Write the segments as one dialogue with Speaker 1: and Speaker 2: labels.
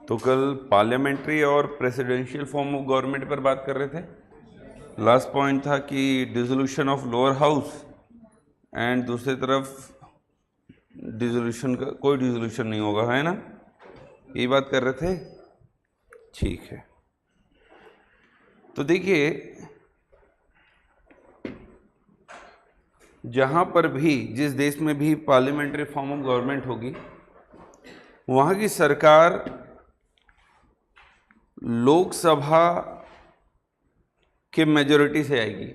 Speaker 1: तो कल पार्लियामेंट्री और प्रेसिडेंशियल फॉर्म ऑफ गवर्नमेंट पर बात कर रहे थे। लास्ट पॉइंट था कि dissolution of lower house and दूसरी तरफ डिसोल्यूशन का कोई डिसोल्यूशन नहीं होगा, है ना, यही बात कर रहे थे। ठीक है, तो देखिए जहां पर भी जिस देश में भी पार्लियामेंट्री फॉर्म ऑफ गवर्नमेंट होगी वहां की सरकार लोकसभा के मेजोरिटी से आएगी।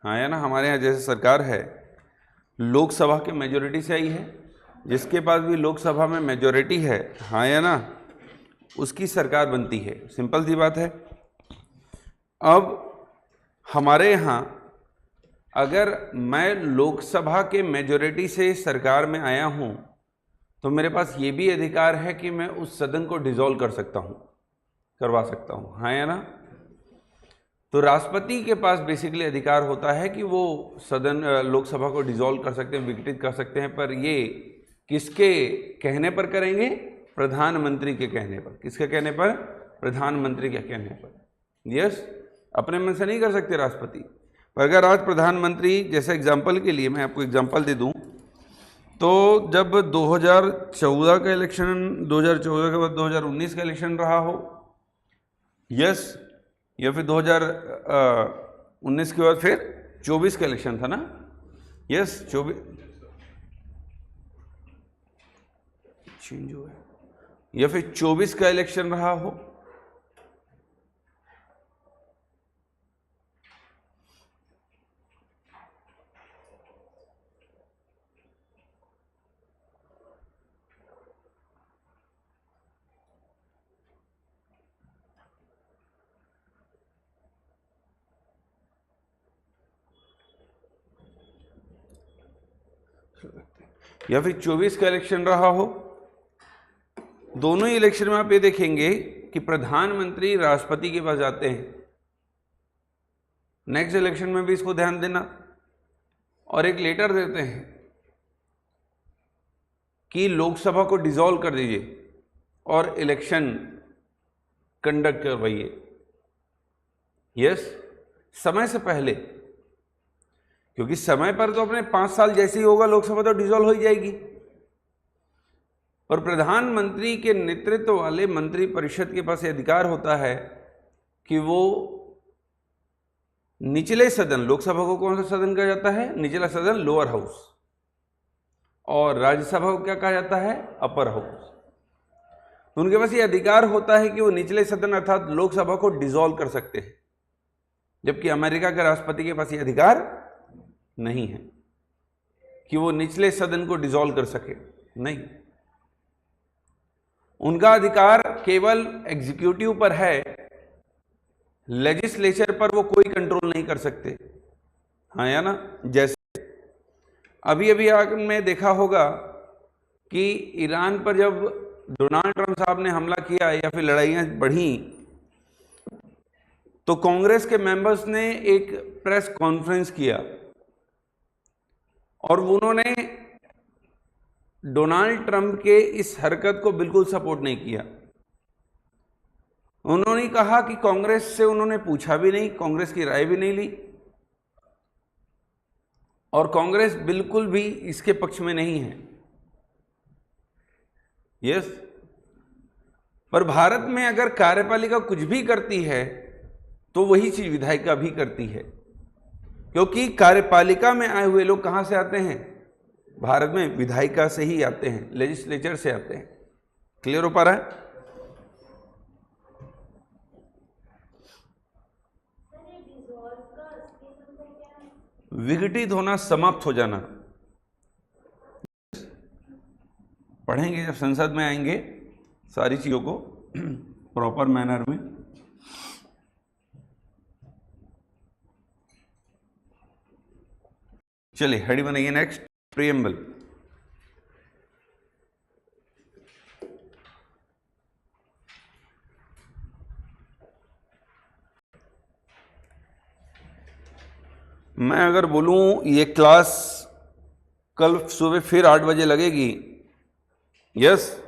Speaker 1: हाँ या ना, हमारे यहाँ जैसे सरकार है लोकसभा के मेजोरिटी से आई है, जिसके पास भी लोकसभा में मेजोरिटी है, हाँ या ना, उसकी सरकार बनती है। सिंपल सी बात है। अब हमारे यहाँ अगर मैं लोकसभा के मेजोरिटी से सरकार में आया हूँ तो मेरे पास ये भी अधिकार है कि मैं उस सदन को डिसॉल्व कर सकता हूँ, करवा सकता हूँ, हाँ या ना। तो राष्ट्रपति के पास बेसिकली अधिकार होता है कि वो सदन लोकसभा को डिसॉल्व कर सकते हैं, विघटित कर सकते हैं, पर ये किसके कहने पर करेंगे? प्रधानमंत्री के कहने पर। किसके कहने पर? प्रधानमंत्री के कहने पर। यस, अपने मन से नहीं कर सकते राष्ट्रपति। पर अगर आज प्रधानमंत्री, जैसे एग्जाम्पल के लिए मैं आपको एग्जाम्पल दे दूं, तो जब 2014 का इलेक्शन, 2014 के बाद 2019 का इलेक्शन रहा हो, यस, या फिर 2019 के बाद फिर 24 का इलेक्शन था ना, यस, 24 चेंज हुआ है, या फिर 24 का इलेक्शन रहा हो, या फिर 24 का इलेक्शन रहा हो, दोनों ही इलेक्शन में आप ये देखेंगे कि प्रधानमंत्री राष्ट्रपति के पास जाते हैं। नेक्स्ट इलेक्शन में भी इसको ध्यान देना, और एक लेटर देते हैं कि लोकसभा को डिसॉल्व कर दीजिए और इलेक्शन कंडक्ट करवाइए। यस, समय से पहले, क्योंकि समय पर तो अपने 5 साल जैसे ही होगा लोकसभा तो डिसॉल्व हो ही जाएगी। और प्रधानमंत्री के नेतृत्व वाले मंत्री परिषद के पास अधिकार होता है कि वो निचले सदन, लोकसभा को कौन सा सदन कहा जाता है? निचला सदन, लोअर हाउस, और राज्यसभा को क्या कहा जाता है? Upper house. तो उनके पास ये अधिकार होता है कि वो निचले सदन अर्थात लोकसभा को डिसॉल्व कर सकते हैं, जबकि अमेरिका के राष्ट्रपति के पास ये अधिकार नहीं है कि वो निचले सदन को डिसॉल्व कर सके। नहीं, उनका अधिकार केवल एग्जीक्यूटिव पर है, लेजिस्लेचर पर वो कोई कंट्रोल नहीं कर सकते, हाँ या ना। जैसे अभी अभी आपने देखा होगा कि ईरान पर जब डोनाल्ड ट्रंप साहब ने हमला किया या फिर लड़ाइयां बढ़ी, तो कांग्रेस के मेंबर्स ने एक प्रेस कॉन्फ्रेंस किया और उन्होंने डोनाल्ड ट्रंप के इस हरकत को बिल्कुल सपोर्ट नहीं किया। उन्होंने कहा कि कांग्रेस से उन्होंने पूछा भी नहीं, कांग्रेस की राय भी नहीं ली, और कांग्रेस बिल्कुल भी इसके पक्ष में नहीं है। यस, पर भारत में अगर कार्यपालिका कुछ भी करती है तो वही चीज विधायिका भी करती है, क्योंकि कार्यपालिका में आए हुए लोग कहां से आते हैं? भारत में विधायिका से ही आते हैं, लेजिस्लेचर से आते हैं। क्लियर हो पा रहा है? विघटित होना, समाप्त हो जाना। पढ़ेंगे जब संसद में आएंगे सारी चीजों को प्रॉपर मैनर में। चलिए हेडी बनाइए नेक्स्ट, प्रीएम्बल। मैं अगर बोलूं ये क्लास कल सुबह फिर 8 बजे लगेगी, यस,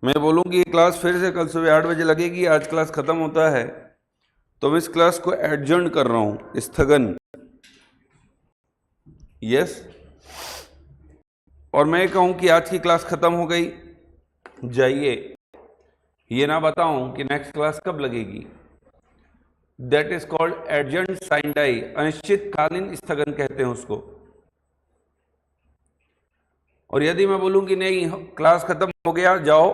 Speaker 1: मैं बोलूँ कि ये क्लास फिर से कल सुबह 8 बजे लगेगी, आज क्लास खत्म होता है, तो मैं इस क्लास को एडजर्न कर रहा हूँ, स्थगन। यस, और मैं कहूँ कि आज की क्लास खत्म हो गई, जाइए, ये ना बताऊं कि नेक्स्ट क्लास कब लगेगी। That is called adjourn sine die, अनिश्चितकालीन स्थगन कहते हैं उसको। और यदि मैं बोलूं कि नहीं क्लास खत्म हो गया, जाओ,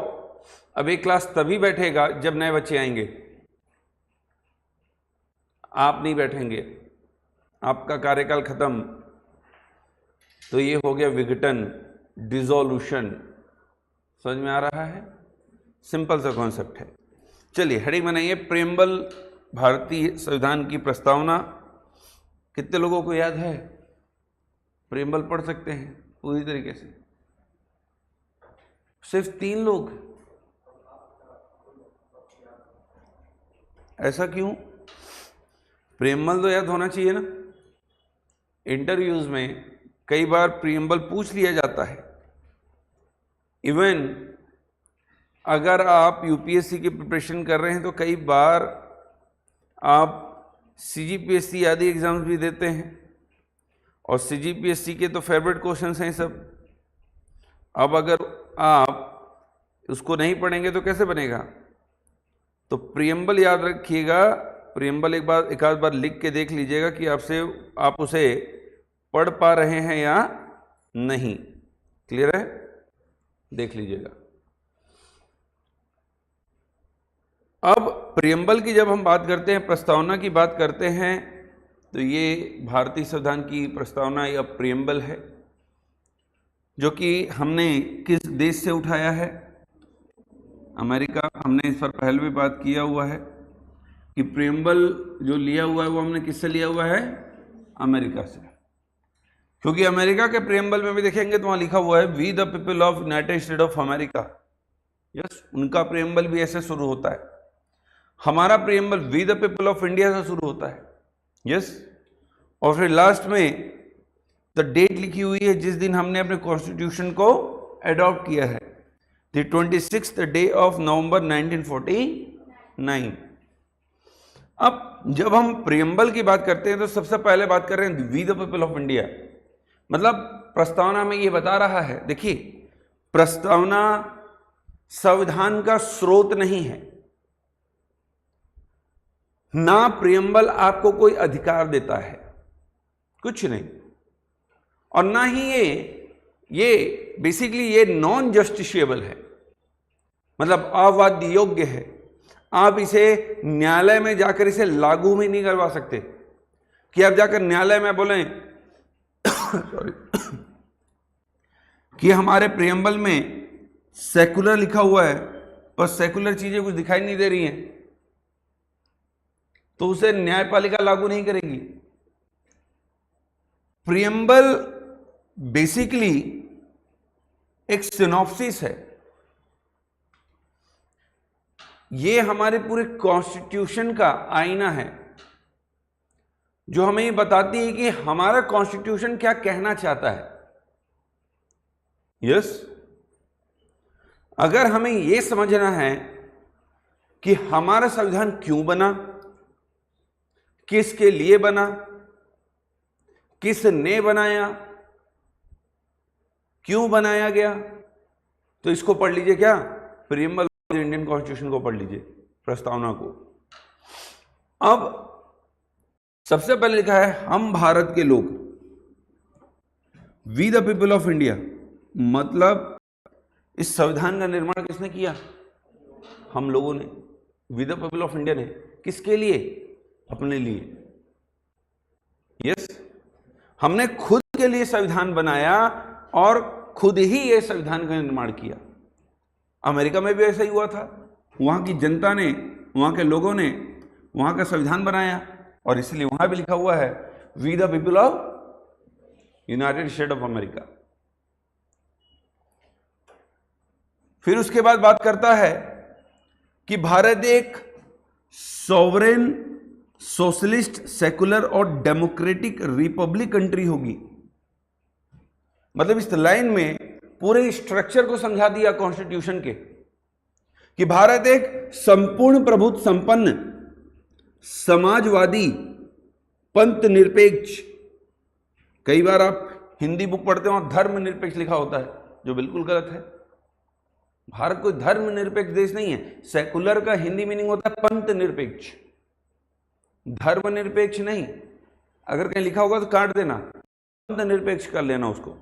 Speaker 1: अब एक क्लास तभी बैठेगा जब नए बच्चे आएंगे, आप नहीं बैठेंगे, आपका कार्यकाल खत्म, तो ये हो गया विघटन, डिसोल्यूशन। समझ में आ रहा है? सिंपल सा कॉन्सेप्ट है। चलिए हेडिंग बनाइए, प्रेमबल भारतीय संविधान की प्रस्तावना। कितने लोगों को याद है? प्रेमबल पढ़ सकते हैं पूरी तरीके से? सिर्फ 3 लोग। ऐसा क्यों? प्रेमबल तो याद होना चाहिए ना। इंटरव्यूज में कई बार प्रेमबल पूछ लिया जाता है। इवन अगर आप यूपीएससी की प्रिपरेशन कर रहे हैं तो कई बार आप सीजीपीएससी आदि एग्जाम्स भी देते हैं, और सीजीपीएससी के तो फेवरेट क्वेश्चंस हैं सब। अब अगर आप उसको नहीं पढ़ेंगे तो कैसे बनेगा? तो प्रियम्बल याद रखिएगा, प्रियम्बल एक आध बार लिख के देख लीजिएगा कि आप उसे पढ़ पा रहे हैं या नहीं। क्लियर है? देख लीजिएगा। अब प्रियम्बल की जब हम बात करते हैं, प्रस्तावना की बात करते हैं, तो ये भारतीय संविधान की प्रस्तावना या प्रियम्बल है, जो कि हमने किस देश से उठाया है? अमेरिका। हमने इस पर पहले भी बात किया हुआ है कि प्रियम्बल जो लिया हुआ है वो हमने किससे लिया हुआ है? अमेरिका से। क्योंकि अमेरिका के प्रियम्बल में भी देखेंगे तो वहां लिखा हुआ है we the people of United State of America. Yes, उनका प्रियम्बल भी ऐसे शुरू होता है। हमारा preamble we the people of India से शुरू होता है। यस, और फिर लास्ट में द डेट लिखी हुई है जिस दिन हमने अपने कॉन्स्टिट्यूशन को एडॉप्ट किया है, the 26th day of November 1949। अब जब हम प्रियम्बल की बात करते हैं तो सबसे पहले बात कर रहे हैं we the people of India. मतलब प्रस्तावना में ये बता रहा है, देखिए प्रस्तावना संविधान का स्रोत नहीं है, ना प्रियम्बल आपको कोई अधिकार देता है, कुछ नहीं, और ना ही ये बेसिकली ये नॉन जस्टिशिएबल है, मतलब अवाद्य योग्य है। आप इसे न्यायालय में जाकर इसे लागू भी नहीं करवा सकते कि आप जाकर न्यायालय में बोलें सॉरी कि हमारे प्रियम्बल में सेकुलर लिखा हुआ है और सेकुलर चीजें कुछ दिखाई नहीं दे रही हैं, तो उसे न्यायपालिका लागू नहीं करेगी। प्रियम्बल बेसिकली एक सिनॉप्सिस है, ये हमारे पूरे कॉन्स्टिट्यूशन का आईना है, जो हमें ये बताती है कि हमारा कॉन्स्टिट्यूशन क्या कहना चाहता है। यस, अगर हमें यह समझना है कि हमारा संविधान क्यों बना, किसके लिए बना, किसने बनाया, क्यों बनाया गया, तो इसको पढ़ लीजिए। क्या? प्रियम्बल ऑफ इंडियन कॉन्स्टिट्यूशन को पढ़ लीजिए, प्रस्तावना को। अब सबसे पहले लिखा है हम भारत के लोग, we the people of India, मतलब इस संविधान का निर्माण किसने किया? हम लोगों ने, we the people of India ने। किसके लिए? अपने लिए। यस, हमने खुद के लिए संविधान बनाया और खुद ही ये संविधान का निर्माण किया। अमेरिका में भी ऐसा ही हुआ था, वहां की जनता ने, वहां के लोगों ने वहां का संविधान बनाया, और इसलिए वहां भी लिखा हुआ है we the people of United State of America. फिर उसके बाद बात करता है कि भारत एक सॉवरेन, सोशलिस्ट, सेकुलर और डेमोक्रेटिक रिपब्लिक कंट्री होगी। मतलब इस लाइन में पूरे स्ट्रक्चर को समझा दिया कॉन्स्टिट्यूशन के कि भारत एक संपूर्ण प्रभुत्व संपन्न समाजवादी पंथ निरपेक्ष, कई बार आप हिंदी बुक पढ़ते हो धर्म निरपेक्ष लिखा होता है, जो बिल्कुल गलत है। भारत कोई धर्म निरपेक्ष देश नहीं है। सेकुलर का हिंदी मीनिंग होता है पंथ निरपेक्ष, धर्म निरपेक्ष नहीं। अगर कहीं लिखा होगा तो काट देना, पंथ निरपेक्ष कर लेना उसको।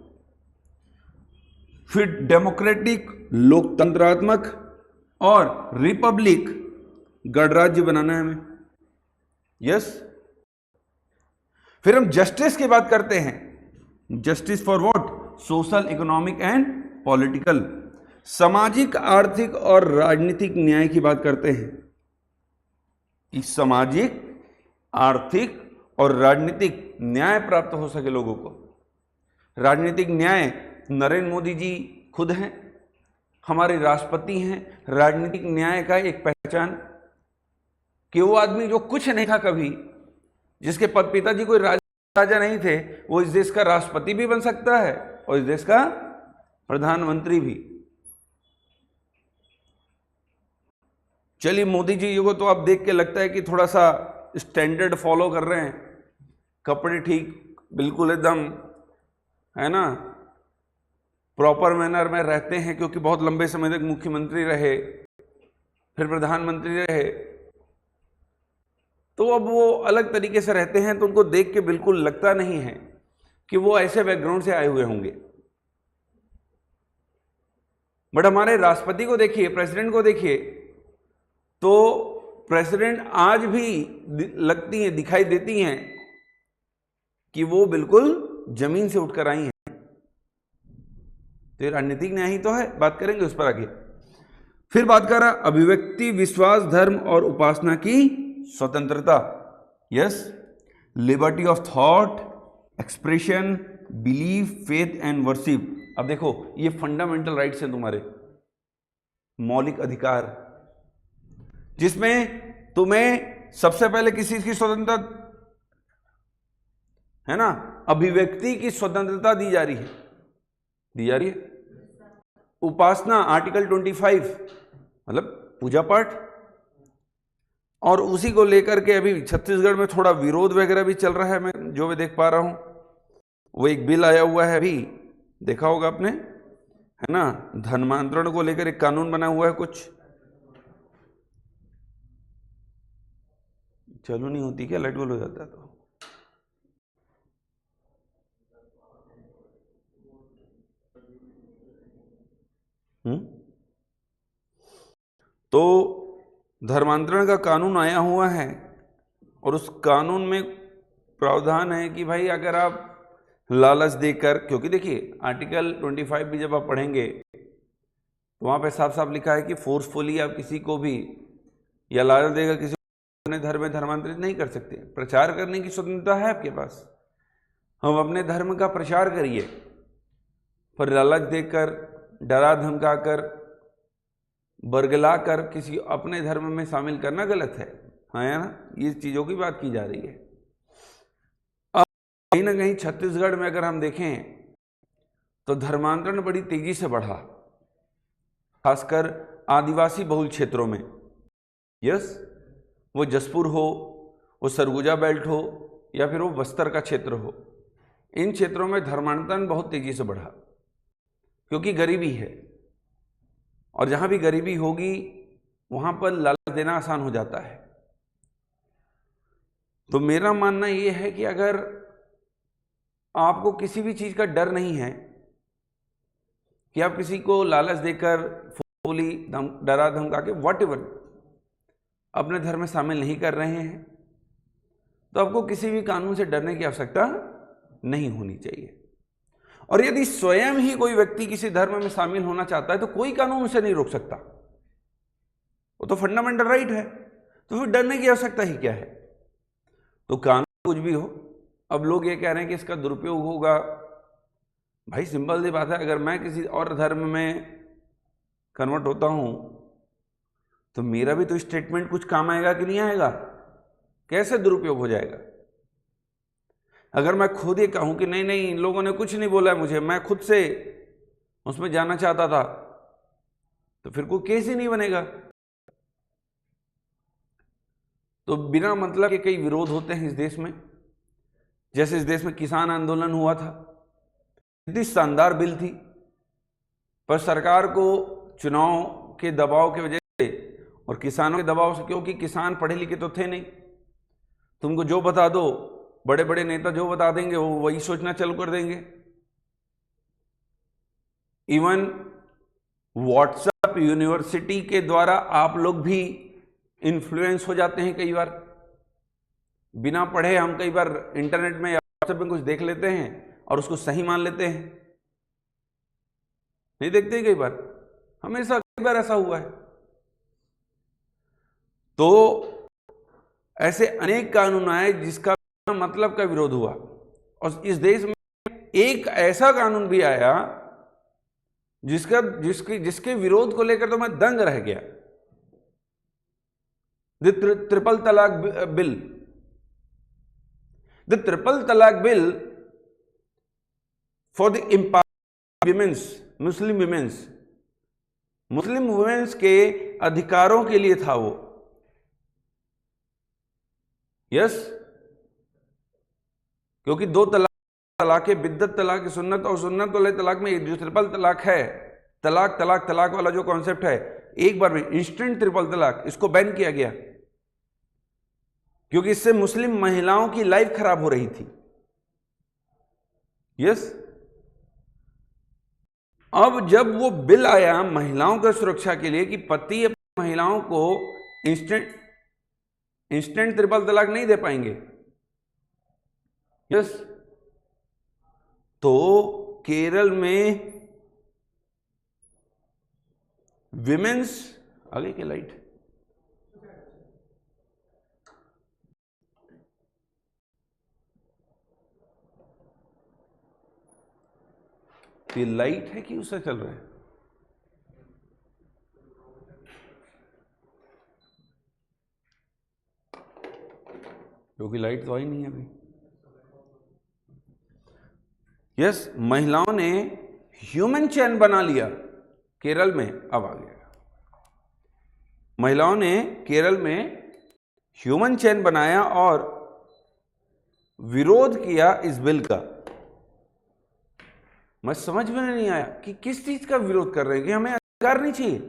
Speaker 1: फिर डेमोक्रेटिक, लोकतंत्रात्मक और रिपब्लिक गणराज्य बनाना है हमें। यस। फिर हम जस्टिस की बात करते हैं। Justice for what? Social, economic and political. सामाजिक, आर्थिक और राजनीतिक न्याय की बात करते हैं कि सामाजिक, आर्थिक और राजनीतिक न्याय प्राप्त हो सके लोगों को। राजनीतिक न्याय नरेंद्र मोदी जी खुद हैं, हमारे राष्ट्रपति हैं। राजनीतिक न्याय का एक पहचान कि वो आदमी जो कुछ नहीं था कभी, जिसके पिताजी कोई राजा नहीं थे, वो इस देश का राष्ट्रपति भी बन सकता है और इस देश का प्रधानमंत्री भी। चलिए, मोदी जी को तो आप देख के लगता है कि थोड़ा सा स्टैंडर्ड फॉलो कर रहे हैं, कपड़े ठीक बिल्कुल एकदम, है ना, प्रॉपर मैनर में रहते हैं, क्योंकि बहुत लंबे समय तक मुख्यमंत्री रहे, फिर प्रधानमंत्री रहे, तो अब वो अलग तरीके से रहते हैं, तो उनको देख के बिल्कुल लगता नहीं है कि वो ऐसे बैकग्राउंड से आए हुए होंगे। बट हमारे राष्ट्रपति को देखिए, प्रेसिडेंट को देखिए, तो प्रेसिडेंट आज भी लगती हैं, दिखाई देती हैं कि वो बिल्कुल जमीन से उठकर आई हैं। तो ये राजनीतिक न्याय ही तो है, बात करेंगे उस पर आगे। फिर बात कर रहा अभिव्यक्ति, विश्वास, धर्म और उपासना की स्वतंत्रता। Yes. Liberty of thought, expression, belief, faith and worship. अब देखो, ये फंडामेंटल राइट्स हैं तुम्हारे, मौलिक अधिकार, जिसमें तुम्हें सबसे पहले किसी की स्वतंत्रता, है ना, अभिव्यक्ति की स्वतंत्रता दी जा रही है, दी जा रही है। उपासना, आर्टिकल 25, मतलब पूजा पाठ। और उसी को लेकर के अभी छत्तीसगढ़ में थोड़ा विरोध वगैरह भी चल रहा है, मैं जो भी देख पा रहा हूं। वो एक बिल आया हुआ है, अभी देखा होगा आपने, है ना, धर्मांतरण को लेकर एक कानून बना हुआ है कुछ। चालू नहीं होती क्या? लाइट गोल हो जाता है तो धर्मांतरण का कानून आया हुआ है, और उस कानून में प्रावधान है कि भाई अगर आप लालच देकर, क्योंकि देखिए आर्टिकल 25 भी जब आप पढ़ेंगे तो वहाँ पे साफ साफ लिखा है कि फोर्सफुली आप किसी को भी या लालच देकर किसी को अपने धर्म में धर्मांतरित नहीं कर सकते। प्रचार करने की स्वतंत्रता है आपके पास, हम अपने धर्म का प्रचार करिए, पर लालच देकर, डरा धमकाकर, बरगला कर किसी अपने धर्म में शामिल करना गलत है। हाँ या ना, ये चीज़ों की बात की जा रही है। अब कहीं ना कहीं छत्तीसगढ़ में अगर हम देखें तो धर्मांतरण बड़ी तेजी से बढ़ा, खासकर आदिवासी बहुल क्षेत्रों में। यस, वो जसपुर हो, वो सरगुजा बेल्ट हो, या फिर वो बस्तर का क्षेत्र हो, इन क्षेत्रों में धर्मांतरण बहुत तेजी से बढ़ा, क्योंकि गरीबी है, और जहां भी गरीबी होगी वहां पर लालच देना आसान हो जाता है। तो मेरा मानना यह है कि अगर आपको किसी भी चीज का डर नहीं है कि आप किसी को लालच देकर, फोली, डरा धमका के, व्हाटएवर, अपने धर्म में शामिल नहीं कर रहे हैं, तो आपको किसी भी कानून से डरने की आवश्यकता नहीं होनी चाहिए। और यदि स्वयं ही कोई व्यक्ति किसी धर्म में शामिल होना चाहता है तो कोई कानून उसे नहीं रोक सकता, वो तो फंडामेंटल राइट है, तो फिर डरने की आवश्यकता ही क्या है। तो कानून कुछ भी हो, अब लोग ये कह रहे हैं कि इसका दुरुपयोग होगा। भाई सिंपल सी बात है, अगर मैं किसी और धर्म में कन्वर्ट होता हूं तो मेरा भी तो स्टेटमेंट कुछ काम आएगा कि नहीं आएगा? कैसे दुरुपयोग हो जाएगा? अगर मैं खुद ये कहूं कि नहीं नहीं, इन लोगों ने कुछ नहीं बोला मुझे, मैं खुद से उसमें जाना चाहता था, तो फिर कोई केस ही नहीं बनेगा। तो बिना मतलब के कई विरोध होते हैं इस देश में। जैसे इस देश में किसान आंदोलन हुआ था, इतनी शानदार बिल थी, पर सरकार को चुनाव के दबाव की वजह से और किसानों के दबाव से, क्योंकि किसान पढ़े लिखे तो थे नहीं, तुमको जो बता दो, बड़े बड़े नेता जो बता देंगे वो वही सोचना चालू कर देंगे। इवन व्हाट्सएप यूनिवर्सिटी के द्वारा आप लोग भी इन्फ्लुएंस हो जाते हैं। कई बार बिना पढ़े हम कई बार इंटरनेट में या व्हाट्सएप में कुछ देख लेते हैं और उसको सही मान लेते हैं। नहीं देखते कई बार, हमेशा कई बार ऐसा हुआ है। तो ऐसे अनेक कानून आए जिसका मतलब का विरोध हुआ, और इस देश में एक ऐसा कानून भी आया जिसके विरोध को लेकर तो मैं दंग रह गया। Triple talaq bill. The triple talaq bill for the empowerment women's, Muslim women's के अधिकारों के लिए था वो। यस, क्योंकि दो तलाक, बिद्दत तलाक, सुन्नत और सुन्नत वाले तलाक में जो ट्रिपल तलाक है, तलाक वाला जो कॉन्सेप्ट है, एक बार में इंस्टेंट ट्रिपल तलाक, इसको बैन किया गया क्योंकि इससे मुस्लिम महिलाओं की लाइफ खराब हो रही थी। यस, अब जब वो बिल आया महिलाओं की सुरक्षा के लिए कि पति अपनी महिलाओं को इंस्टेंट ट्रिपल तलाक नहीं दे पाएंगे। यस, तो केरल में विमेंस, आगे की लाइट, ये लाइट है कि उससे चल रहा है? क्योंकि लाइट तो आई नहीं है अभी। यस, महिलाओं ने ह्यूमन चेन बना लिया केरल में। अब आ गया, महिलाओं ने केरल में ह्यूमन चेन बनाया और विरोध किया इस बिल का। मैं समझ में नहीं आया कि किस चीज का विरोध कर रहे हैं, कि हमें अधिकार नहीं चाहिए।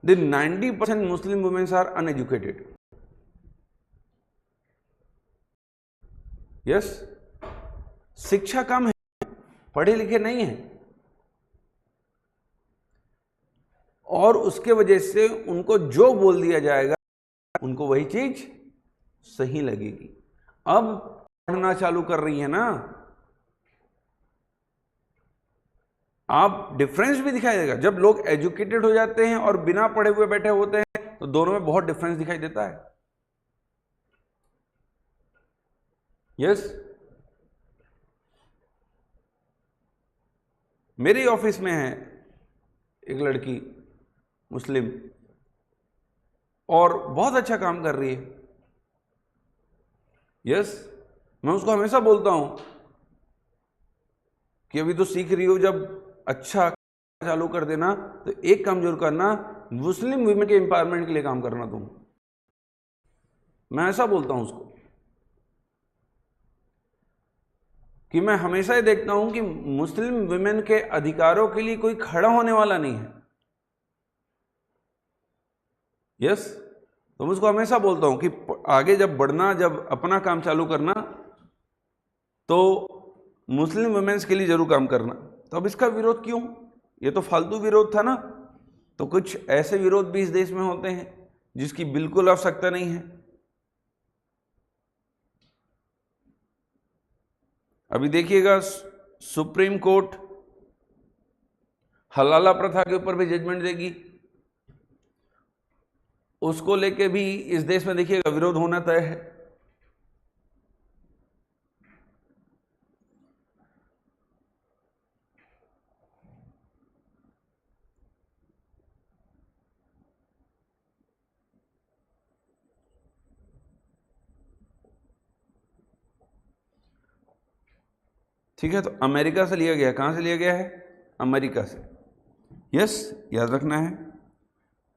Speaker 1: The 90% Muslim women's are uneducated. Yes, शिक्षा कम है, पढ़े लिखे नहीं है, और उसके वजह से उनको जो बोल दिया जाएगा उनको वही चीज सही लगेगी। अब पढ़ना चालू कर रही है ना, आप डिफरेंस भी दिखाई देगा। जब लोग एजुकेटेड हो जाते हैं और बिना पढ़े हुए बैठे होते हैं तो दोनों में बहुत डिफरेंस दिखाई देता है। यस, मेरे ऑफिस में है एक लड़की मुस्लिम और बहुत अच्छा काम कर रही है। यस, मैं उसको हमेशा बोलता हूं कि अभी तो सीख रही हो, जब अच्छा चालू कर देना तो एक काम जरूर करना, मुस्लिम वुमेन के एम्पावरमेंट के लिए काम करना तुम। मैं ऐसा बोलता हूं उसको कि मैं हमेशा ही देखता हूं कि मुस्लिम वुमेन के अधिकारों के लिए कोई खड़ा होने वाला नहीं है। यस, तो मैं उसको हमेशा बोलता हूं कि आगे जब बढ़ना, जब अपना काम चालू करना, तो मुस्लिम वुमेन्स के लिए जरूर काम करना। तो अब इसका विरोध क्यों? ये तो फालतू विरोध था ना। तो कुछ ऐसे विरोध भी इस देश में होते हैं जिसकी बिल्कुल आवश्यकता नहीं है। अभी देखिएगा, सुप्रीम कोर्ट हलाला प्रथा के ऊपर भी जजमेंट देगी, उसको लेके भी इस देश में देखिएगा विरोध होना तय है। ठीक है, तो अमेरिका से लिया गया। कहां से लिया गया है? अमेरिका से। यस, याद रखना है।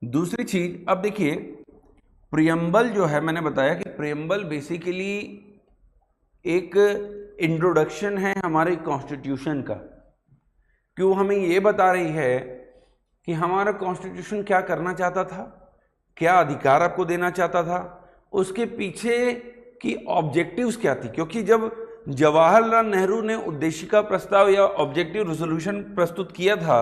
Speaker 1: दूसरी चीज, अब देखिए प्रियम्बल जो है, मैंने बताया कि प्रियम्बल बेसिकली एक इंट्रोडक्शन है हमारे कॉन्स्टिट्यूशन का, क्यों हमें ये बता रही है कि हमारा कॉन्स्टिट्यूशन क्या करना चाहता था, क्या अधिकार आपको देना चाहता था, उसके पीछे की ऑब्जेक्टिव्स क्या थी। क्योंकि जब जवाहरलाल नेहरू ने उद्देशिका प्रस्ताव या ऑब्जेक्टिव रेजोल्यूशन प्रस्तुत किया था,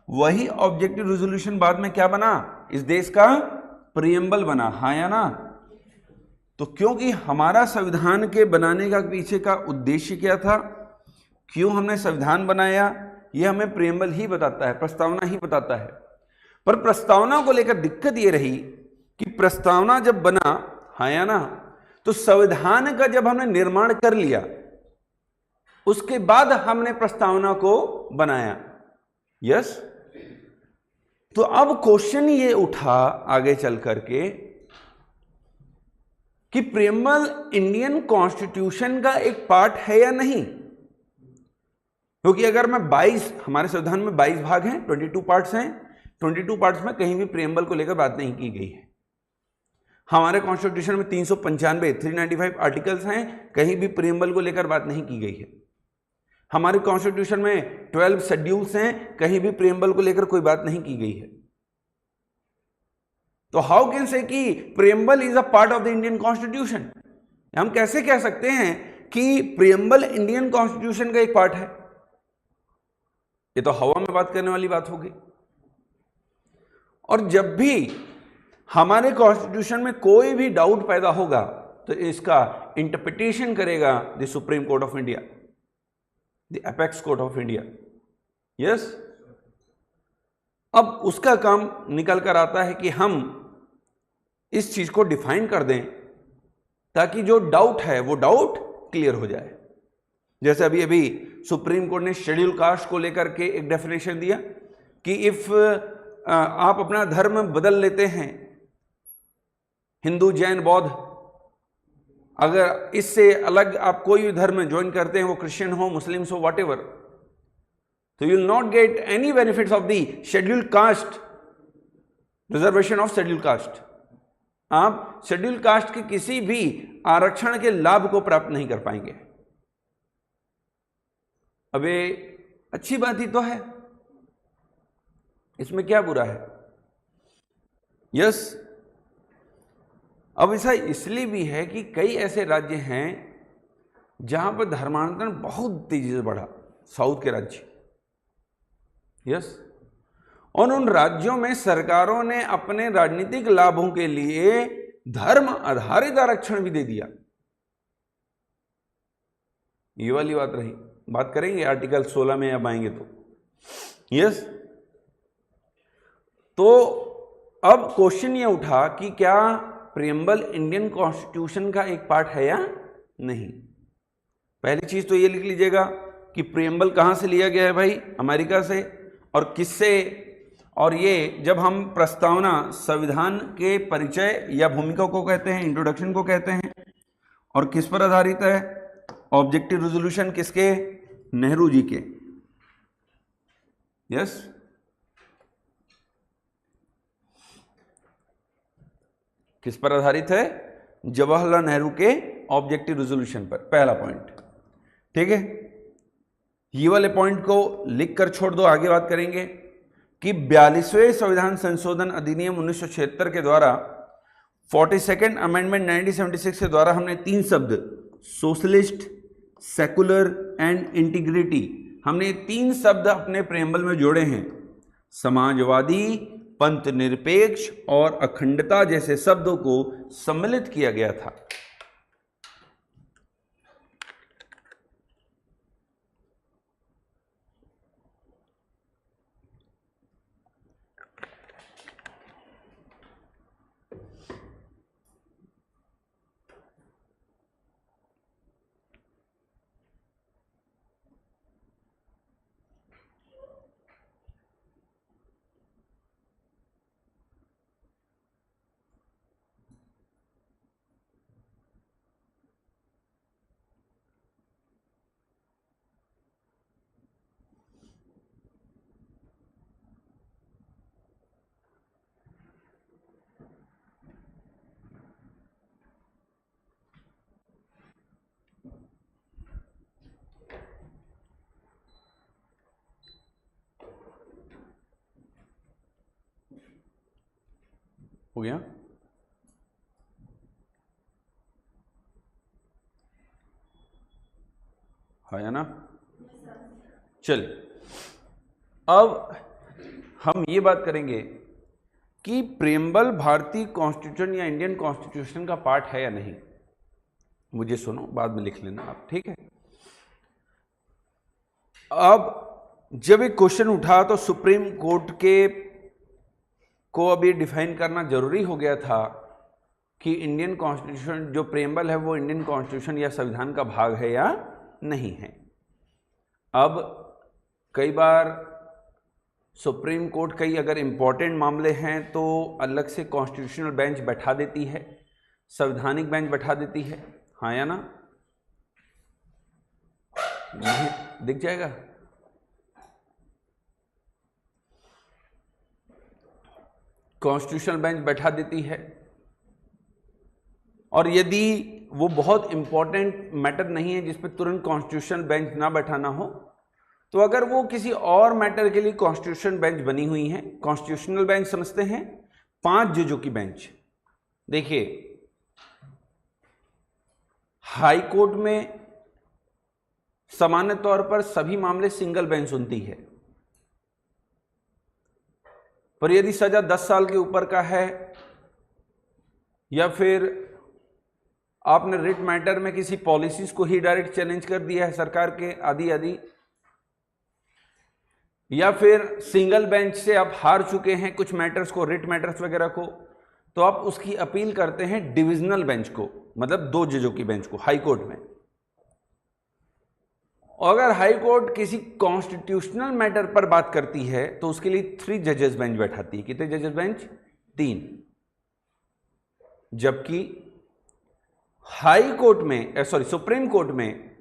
Speaker 1: वही ऑब्जेक्टिव रेजोल्यूशन बाद में क्या बना, इस देश का प्रियम्बल बना, हाँ या ना। तो क्योंकि हमारा संविधान के बनाने का पीछे का उद्देश्य क्या था, क्यों हमने संविधान बनाया, यह हमें प्रियम्बल ही बताता है, प्रस्तावना ही बताता है। पर प्रस्तावना को लेकर दिक्कत यह रही कि प्रस्तावना जब बना, हाँ या ना, तो संविधान का जब हमने निर्माण कर लिया उसके बाद हमने प्रस्तावना को बनाया, यस। तो अब क्वेश्चन ये उठा आगे चल करके कि प्रियम्बल इंडियन कॉन्स्टिट्यूशन का एक पार्ट है या नहीं। क्योंकि अगर मैं 22, हमारे संविधान में 22 भाग हैं, 22 पार्ट्स हैं, 22 पार्ट्स में कहीं भी प्रियम्बल को लेकर बात नहीं की गई है। हमारे कॉन्स्टिट्यूशन में 395 आर्टिकल्स हैं, कहीं भी प्रियम्बल को लेकर बात नहीं की गई है। हमारे कॉन्स्टिट्यूशन में 12 शेड्यूल्स हैं, कहीं भी प्रियम्बल को लेकर कोई बात नहीं की गई है। तो हाउ कैन से कि preamble is a part of the Indian constitution. हम कैसे कह सकते हैं कि प्रियम्बल इंडियन कॉन्स्टिट्यूशन का एक पार्ट है। ये तो हवा में बात करने वाली बात होगी। और जब भी हमारे कॉन्स्टिट्यूशन में कोई भी डाउट पैदा होगा तो इसका इंटरप्रिटेशन करेगा the supreme court of India, the apex court of India, yes. अब उसका काम निकल कर आता है कि हम इस चीज को डिफाइन कर दें ताकि जो डाउट है वो डाउट क्लियर हो जाए। जैसे अभी अभी सुप्रीम कोर्ट ने शेड्यूल कास्ट को लेकर के एक डेफिनेशन दिया कि इफ आप अपना धर्म बदल लेते हैं, हिंदू, जैन, बौद्ध, अगर इससे अलग आप कोई भी धर्म ज्वाइन करते हैं, वो क्रिश्चियन हो, मुस्लिम्स हो, व्हाटएवर, तो you will not get any benefits of the schedule caste, reservation of schedule caste. आप शेड्यूल कास्ट के किसी भी आरक्षण के लाभ को प्राप्त नहीं कर पाएंगे। अब ये अच्छी बात ही तो है, इसमें क्या बुरा है, यस। अब ऐसा इसलिए भी है कि कई ऐसे राज्य हैं जहां पर धर्मांतरण बहुत तेजी से बढ़ा, साउथ के राज्य, यस। और उन राज्यों में सरकारों ने अपने राजनीतिक लाभों के लिए धर्म आधारित आरक्षण भी दे दिया। ये वाली बात रही, बात करेंगे आर्टिकल 16 में अब आएंगे तो, यस। तो अब क्वेश्चन ये उठा कि क्या प्रियम्बल इंडियन कॉन्स्टिट्यूशन का एक पार्ट है या नहीं। पहली चीज तो ये लिख लीजिएगा कि प्रियम्बल कहां से लिया गया है भाई, अमेरिका से, और किससे। और ये जब हम प्रस्तावना संविधान के परिचय या भूमिका को कहते हैं, इंट्रोडक्शन को कहते हैं, और किस पर आधारित है, ऑब्जेक्टिव रेजोल्यूशन किसके, नेहरू जी के, यस। किस पर आधारित है, जवाहरलाल नेहरू के ऑब्जेक्टिव रेजोल्यूशन पर, पहला पॉइंट, ठीक है। ये वाले पॉइंट को लिख कर छोड़ दो, आगे बात करेंगे कि 42वें संविधान संशोधन अधिनियम 1976 के द्वारा 42nd अमेंडमेंट 1976 के द्वारा हमने 3 शब्द सोशलिस्ट, सेकुलर एंड इंटीग्रिटी, हमने 3 शब्द अपने प्रेम्बल में जोड़े हैं। समाजवादी, पंथ निरपेक्ष और अखंडता जैसे शब्दों को सम्मिलित किया गया था। हो गया? है ना? चलिए, अब हम ये बात करेंगे कि प्रेम्बल भारतीय कॉन्स्टिट्यूशन या इंडियन कॉन्स्टिट्यूशन का पार्ट है या नहीं। मुझे सुनो, बाद में लिख लेना आप, ठीक है? अब जब एक क्वेश्चन उठा तो सुप्रीम कोर्ट को अब ये डिफाइन करना जरूरी हो गया था कि इंडियन कॉन्स्टिट्यूशन जो प्रेम्बल है वो इंडियन कॉन्स्टिट्यूशन या संविधान का भाग है या नहीं है। अब कई बार सुप्रीम कोर्ट कई अगर इंपॉर्टेंट मामले हैं तो अलग से कॉन्स्टिट्यूशनल बेंच बैठा देती है, संवैधानिक बेंच बैठा देती है, हाँ या ना? दिख जाएगा? कॉन्स्टिट्यूशनल बेंच बैठा देती है, और यदि वो बहुत इंपॉर्टेंट मैटर नहीं है जिसपे तुरंत कॉन्स्टिट्यूशनल बेंच ना बैठाना हो, तो अगर वो किसी और मैटर के लिए कॉन्स्टिट्यूशन बेंच बनी हुई है, कॉन्स्टिट्यूशनल बेंच समझते हैं 5 जजों की बेंच। देखिए, हाई कोर्ट में सामान्य तौर पर सभी मामले सिंगल बेंच सुनती है, पर यदि सजा 10 साल के ऊपर का है या फिर आपने रिट मैटर में किसी पॉलिसीज को ही डायरेक्ट चैलेंज कर दिया है सरकार के आदि आदि, या फिर सिंगल बेंच से आप हार चुके हैं कुछ मैटर्स को, रिट मैटर्स वगैरह को, तो आप उसकी अपील करते हैं डिविजनल बेंच को, मतलब 2 जजों की बेंच को, हाई कोर्ट में। अगर हाई कोर्ट किसी कॉन्स्टिट्यूशनल मैटर पर बात करती है तो उसके लिए 3 जजेस बेंच बैठाती है। कितने जजेस बेंच? 3। जबकि हाई कोर्ट में सुप्रीम कोर्ट में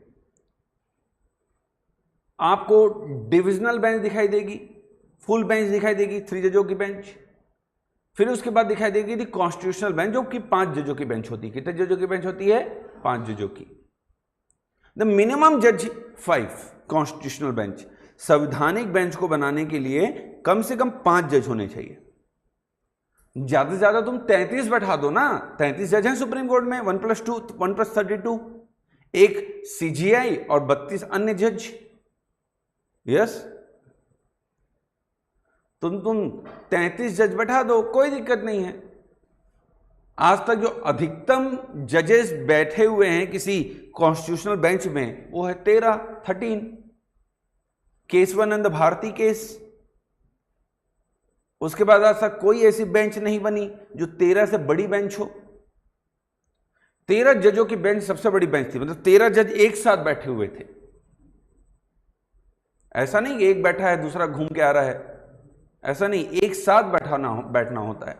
Speaker 1: आपको डिविजनल बेंच दिखाई देगी, फुल बेंच दिखाई देगी, 3 जजों की बेंच। फिर उसके बाद दिखाई देगी थी कॉन्स्टिट्यूशनल बेंच, जो कि 5 जजों की बेंच होती है। कितने जजों की बेंच होती है? 5 जजों की। द मिनिमम जज 5 कॉन्स्टिट्यूशनल बेंच। संवैधानिक बेंच को बनाने के लिए कम से कम 5 जज होने चाहिए। ज्यादा से ज्यादा तुम 33 बैठा दो ना, 33 जज हैं सुप्रीम कोर्ट में, 1+2 1+32, एक सीजीआई और 32 अन्य जज। यस, तुम 33 जज बैठा दो, कोई दिक्कत नहीं है। आज तक जो अधिकतम जजेस बैठे हुए हैं किसी कॉन्स्टिट्यूशनल बेंच में वो है 13 केशवानंद भारती केस। उसके बाद आज तक कोई ऐसी बेंच नहीं बनी जो 13 से बड़ी बेंच हो। 13 जजों की बेंच सबसे बड़ी बेंच थी, मतलब 13 जज एक साथ बैठे हुए थे। ऐसा नहीं कि एक बैठा है दूसरा घूम के आ रहा है, ऐसा नहीं, एक साथ बैठना होता है।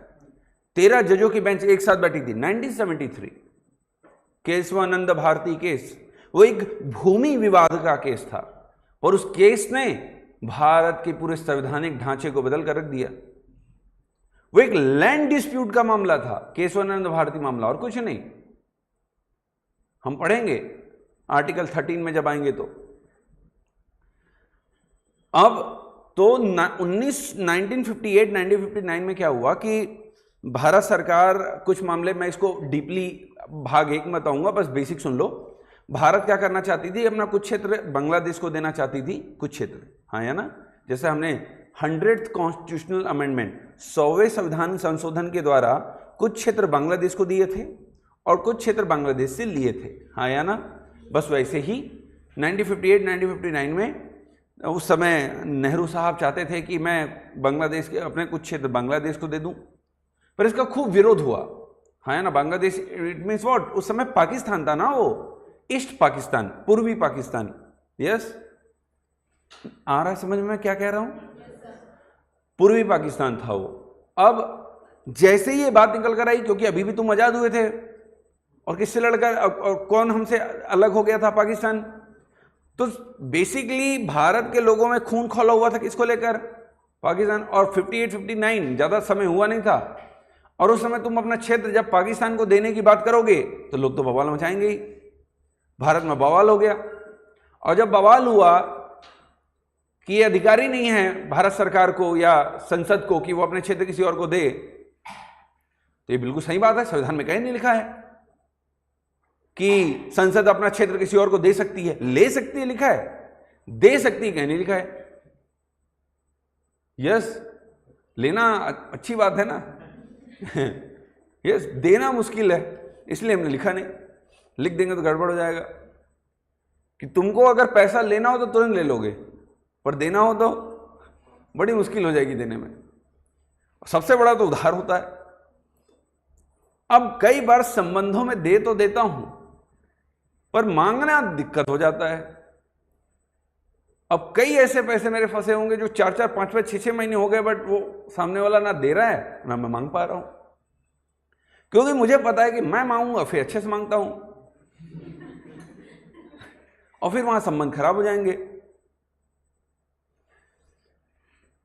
Speaker 1: 13 जजों की बेंच एक साथ बैठी थी। 1973 केशवानंद भारती केस, वो एक भूमि विवाद का केस था और उस केस ने भारत के पूरे संवैधानिक ढांचे को बदल कर रख दिया। वो एक लैंड डिस्प्यूट का मामला था, केशवानंद भारती मामला, और कुछ नहीं। हम पढ़ेंगे आर्टिकल 13 में जब आएंगे तो। अब तो 1958-1959 में क्या हुआ कि भारत सरकार कुछ मामले में, इसको डीपली भाग 1 में बताऊंगा, बस बेसिक सुन लो। भारत क्या करना चाहती थी, अपना कुछ क्षेत्र बांग्लादेश को देना चाहती थी, कुछ क्षेत्र, हाँ या ना? जैसे हमने 100th कॉन्स्टिट्यूशनल अमेंडमेंट 100वें संविधान संशोधन के द्वारा कुछ क्षेत्र बांग्लादेश को दिए थे और कुछ क्षेत्र बांग्लादेश से लिए थे, हाँ या ना? बस वैसे ही 1958-1959 में उस समय नेहरू साहब चाहते थे कि मैं बांग्लादेश के अपने कुछ क्षेत्र बांग्लादेश को दे दूं, पर इसका खूब विरोध हुआ, हाँ या ना? बांग्लादेश इट मीन्स व्हाट, उस समय पाकिस्तान था ना, वो ईस्ट पाकिस्तान, पूर्वी पाकिस्तान। यस, आ रहा है समझ में क्या कह रहा हूं? पूर्वी पाकिस्तान था वो। अब जैसे ही ये बात निकल कर आई, क्योंकि अभी भी तुम आजाद हुए थे और किससे लड़कर और कौन हमसे अलग हो गया था? पाकिस्तान। तो बेसिकली भारत के लोगों में खून खौला हुआ था किसको लेकर? पाकिस्तान। और 58-59 ज्यादा समय हुआ नहीं था, और उस समय तुम अपना क्षेत्र जब पाकिस्तान को देने की बात करोगे तो लोग तो बवाल मचाएंगे ही। भारत में बवाल हो गया, और जब बवाल हुआ कि ये अधिकारी नहीं है भारत सरकार को या संसद को कि वो अपने क्षेत्र किसी और को दे, तो ये बिल्कुल सही बात है, संविधान में कहीं नहीं लिखा है कि संसद अपना क्षेत्र किसी और को दे सकती है। ले सकती है लिखा है, दे सकती है कहीं नहीं लिखा है। यस, लेना अच्छी बात है ना यस, देना मुश्किल है, इसलिए हमने लिखा नहीं। लिख देंगे तो गड़बड़ हो जाएगा कि तुमको अगर पैसा लेना हो तो तुरंत ले लोगे, पर देना हो तो बड़ी मुश्किल हो जाएगी देने में। सबसे बड़ा तो उधार होता है। अब कई बार संबंधों में दे तो देता हूं, पर मांगना दिक्कत हो जाता है। अब कई ऐसे पैसे मेरे फंसे होंगे जो 4-4, 5-5, 6-6 महीने हो गए, बट वो सामने वाला ना दे रहा है ना मैं मांग पा रहा हूं, क्योंकि मुझे पता है कि मैं मांगूंगा फिर अच्छे से मांगता हूं और फिर वहां संबंध खराब हो जाएंगे।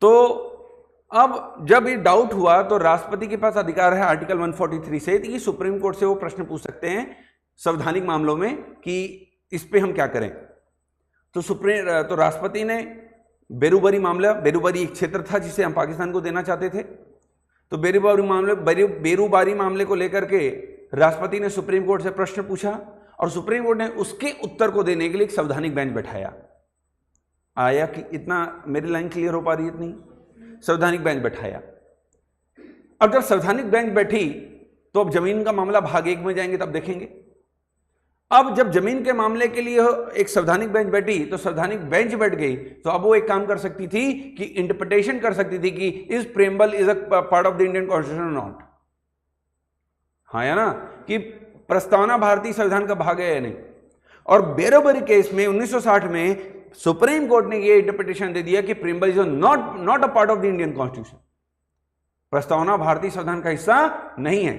Speaker 1: तो अब जब ये डाउट हुआ तो राष्ट्रपति के पास अधिकार है आर्टिकल 143 से कि सुप्रीम कोर्ट से वो प्रश्न पूछ सकते हैं संवैधानिक मामलों में कि इस पे हम क्या करें। तो राष्ट्रपति ने बेरूबारी मामला, बेरूबारी एक क्षेत्र था जिसे हम पाकिस्तान को देना चाहते थे, तो बेरूबारी मामले को लेकर के राष्ट्रपति ने सुप्रीम कोर्ट से प्रश्न पूछा और सुप्रीम कोर्ट ने उसके उत्तर को देने के लिए एक संवैधानिक बेंच बैठाया। आया कि इतना मेरी लाइन क्लियर हो पा रही है? इतनी संवैधानिक बेंच बैठाया। अब जब संवैधानिक बेंच बैठी तो अब जमीन का मामला भाग 1 में जाएंगे, तब देखेंगे। अब जब जमीन के मामले के लिए एक संवैधानिक बेंच बैठी तो संवैधानिक बेंच बैठ गई, तो अब वो एक काम कर सकती थी कि इंटरप्रिटेशन कर सकती थी कि is preamble is a part of the Indian constitution not. हाँ या ना, कि प्रस्तावना भारतीय संविधान का भाग है या नहीं। और बेरोबरी केस में 1960 में सुप्रीम कोर्ट ने ये इंटरप्रिटेशन दे दिया कि preamble is not a part of the Indian constitution, प्रस्तावना भारतीय संविधान का हिस्सा नहीं है।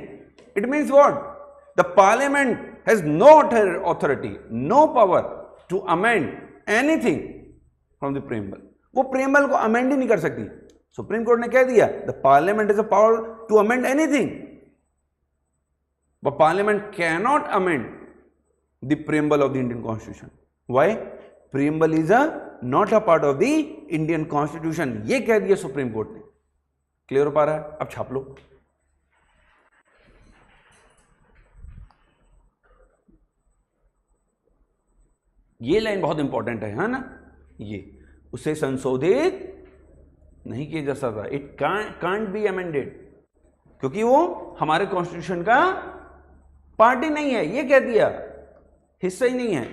Speaker 1: It means what? The parliament has no authority, no power to amend anything from the preamble. वो preamble को amend ही नहीं कर सकती। सुप्रीम कोर्ट ने कह दिया the parliament has a power to amend anything, but parliament cannot amend the preamble of the Indian Constitution. Why? Preamble is not a part of the Indian Constitution. ये कह दिया supreme Court ने। Clear हो पा रहा है? अब छाप लो। ये लाइन बहुत इंपॉर्टेंट है ना, ये उसे संशोधित नहीं किया जा सकता। इट कांट बी अमेंडेड, क्योंकि वो हमारे कॉन्स्टिट्यूशन का पार्ट ही नहीं है। ये कह दिया, हिस्सा ही नहीं है।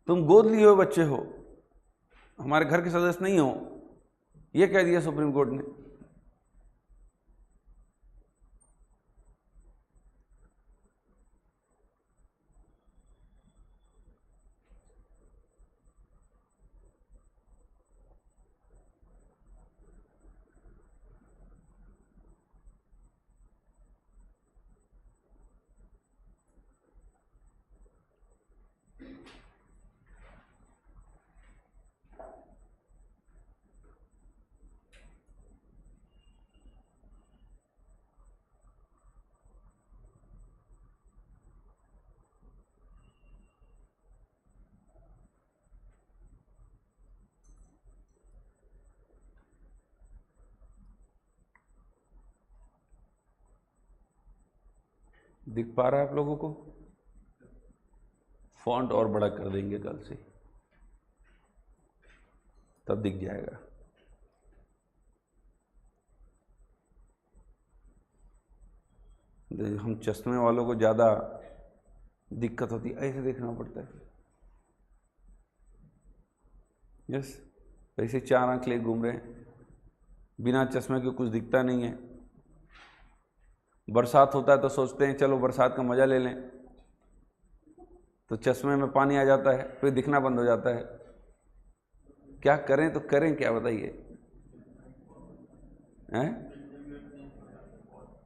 Speaker 1: तुम गोद लिए हुए बच्चे हो, हमारे घर के सदस्य नहीं हो, ये कह दिया सुप्रीम कोर्ट ने। दिख पा रहा है आप लोगों को? फॉन्ट और बड़ा कर देंगे कल से, तब दिख जाएगा। हम चश्मे वालों को ज़्यादा दिक्कत होती है, ऐसे देखना पड़ता है। यस, ऐसे 4 आंख ले घूम रहे हैं, बिना चश्मे के कुछ दिखता नहीं है। बरसात होता है तो सोचते हैं चलो बरसात का मज़ा ले लें, तो चश्मे में पानी आ जाता है, फिर दिखना बंद हो जाता है। क्या करें तो करें क्या, बताइए? हैं?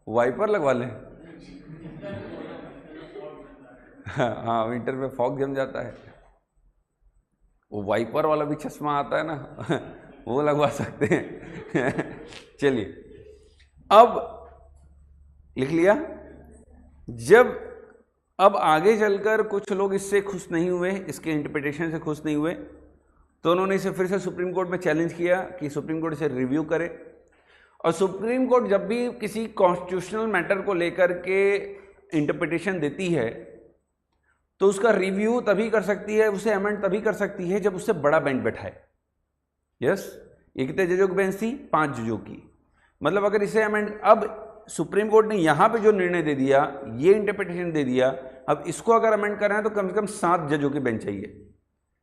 Speaker 1: वाइपर लगवा लें। हाँ, विंटर में फॉग जम जाता है, वो वाइपर वाला भी चश्मा आता है ना वो लगवा सकते हैं। चलिए, अब लिख लिया। जब अब आगे चलकर कुछ लोग इससे खुश नहीं हुए, इसके इंटरप्रिटेशन से खुश नहीं हुए, तो उन्होंने इसे फिर से सुप्रीम कोर्ट में चैलेंज किया कि सुप्रीम कोर्ट इसे रिव्यू करे। और सुप्रीम कोर्ट जब भी किसी कॉन्स्टिट्यूशनल मैटर को लेकर के इंटरप्रिटेशन देती है तो उसका रिव्यू तभी कर सकती है, उसे अमेंड तभी कर सकती है जब उससे बड़ा बेंच बैठाए। यस, ये कितने जजों की बेंच थी? 5 जजों की। मतलब अगर इसे अमेंड, अब सुप्रीम कोर्ट ने यहां पे जो निर्णय दे दिया, ये इंटरप्रिटेशन दे दिया, अब इसको अगर अमेंड करना है तो कम से कम 7 जजों की बेंच चाहिए।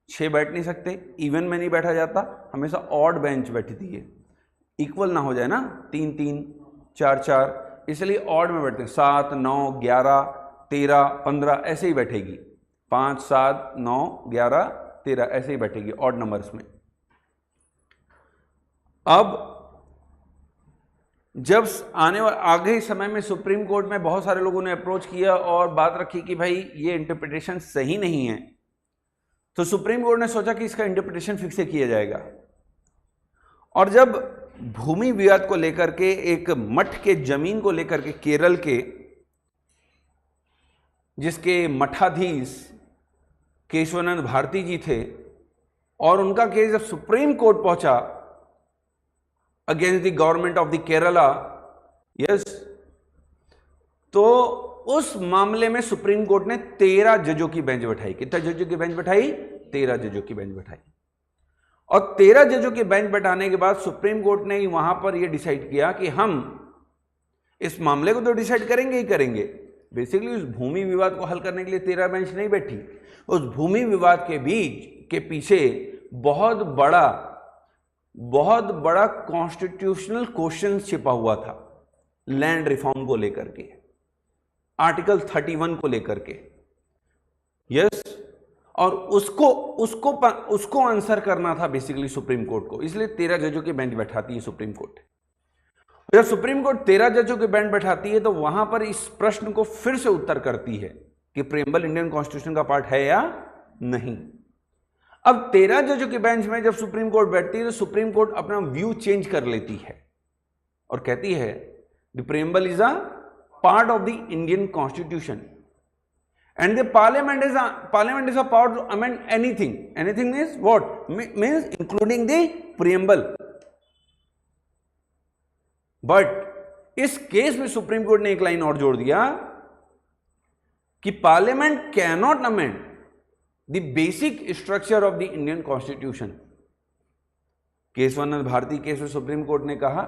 Speaker 1: 6 बैठ नहीं सकते, इवन में नहीं बैठा जाता, हमेशा ऑड बेंच बैठती है, इक्वल ना हो जाए ना, 3-3, 4-4, इसलिए ऑड में बैठते हैं। 7, 9, 11, 13, 15 ऐसे ही बैठेगी। 5, 7, 9, 11, 13 ऐसे ही बैठेगी ऑड नंबर्स में। अब जब आगे समय में सुप्रीम कोर्ट में बहुत सारे लोगों ने अप्रोच किया और बात रखी कि भाई ये इंटरप्रिटेशन सही नहीं है, तो सुप्रीम कोर्ट ने सोचा कि इसका इंटरप्रिटेशन फिक्स से किया जाएगा। और जब भूमि विवाद को लेकर के, एक मठ के जमीन को लेकर के, केरल के जिसके मठाधीश केशवानंद भारती जी थे, और उनका केस जब सुप्रीम कोर्ट पहुंचा against the government of the Kerala, yes, तो उस मामले में सुप्रीम कोर्ट ने 13 जजों की बेंच बैठाई। कितने जजों की बेंच बैठाई? 13 जजों की बेंच बैठाई। और 13 जजों की बेंच बैठाने के बाद सुप्रीम कोर्ट ने वहां पर यह डिसाइड किया कि हम इस मामले को तो डिसाइड करेंगे ही करेंगे। बेसिकली उस भूमि विवाद को हल करने के लिए 13 बेंच नहीं बैठी, उस भूमि विवाद के बीच के पीछे बहुत बड़ा कॉन्स्टिट्यूशनल क्वेश्चन छिपा हुआ था, लैंड रिफॉर्म को लेकर के, आर्टिकल 31 को लेकर के। यस, और उसको आंसर करना था बेसिकली सुप्रीम कोर्ट को, इसलिए 13 जजों की बेंच बैठाती है सुप्रीम कोर्ट। जब सुप्रीम कोर्ट 13 जजों की बेंच बैठाती है तो वहां पर इस प्रश्न को फिर से उत्तर करती है कि प्रीएम्बल इंडियन कॉन्स्टिट्यूशन का पार्ट है या नहीं। अब 13 जजों की बेंच में जब सुप्रीम कोर्ट बैठती है तो सुप्रीम कोर्ट अपना व्यू चेंज कर लेती है और कहती है the preamble is a part of the Indian constitution and the parliament is a power to amend anything means what? Means including the preamble. But इस केस में सुप्रीम कोर्ट ने एक लाइन और जोड़ दिया कि parliament can not amend the basic structure of the Indian constitution. Kesavananda Bharati case में Supreme Court ने कहा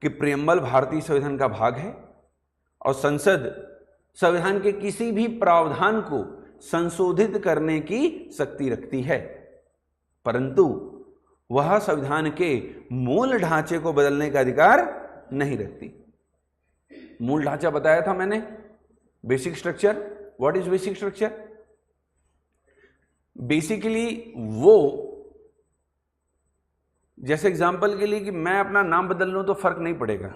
Speaker 1: कि प्रीएम्बल भारतीय संविधान का भाग है और संसद संविधान के किसी भी प्रावधान को संशोधित करने की शक्ति रखती है, परंतु वह संविधान के मूल ढांचे को बदलने का अधिकार नहीं रखती। मूल ढांचा बताया था मैंने, basic structure. What is basic structure? Basically वो, जैसे एग्जांपल के लिए कि मैं अपना नाम बदल लूं तो फर्क नहीं पड़ेगा,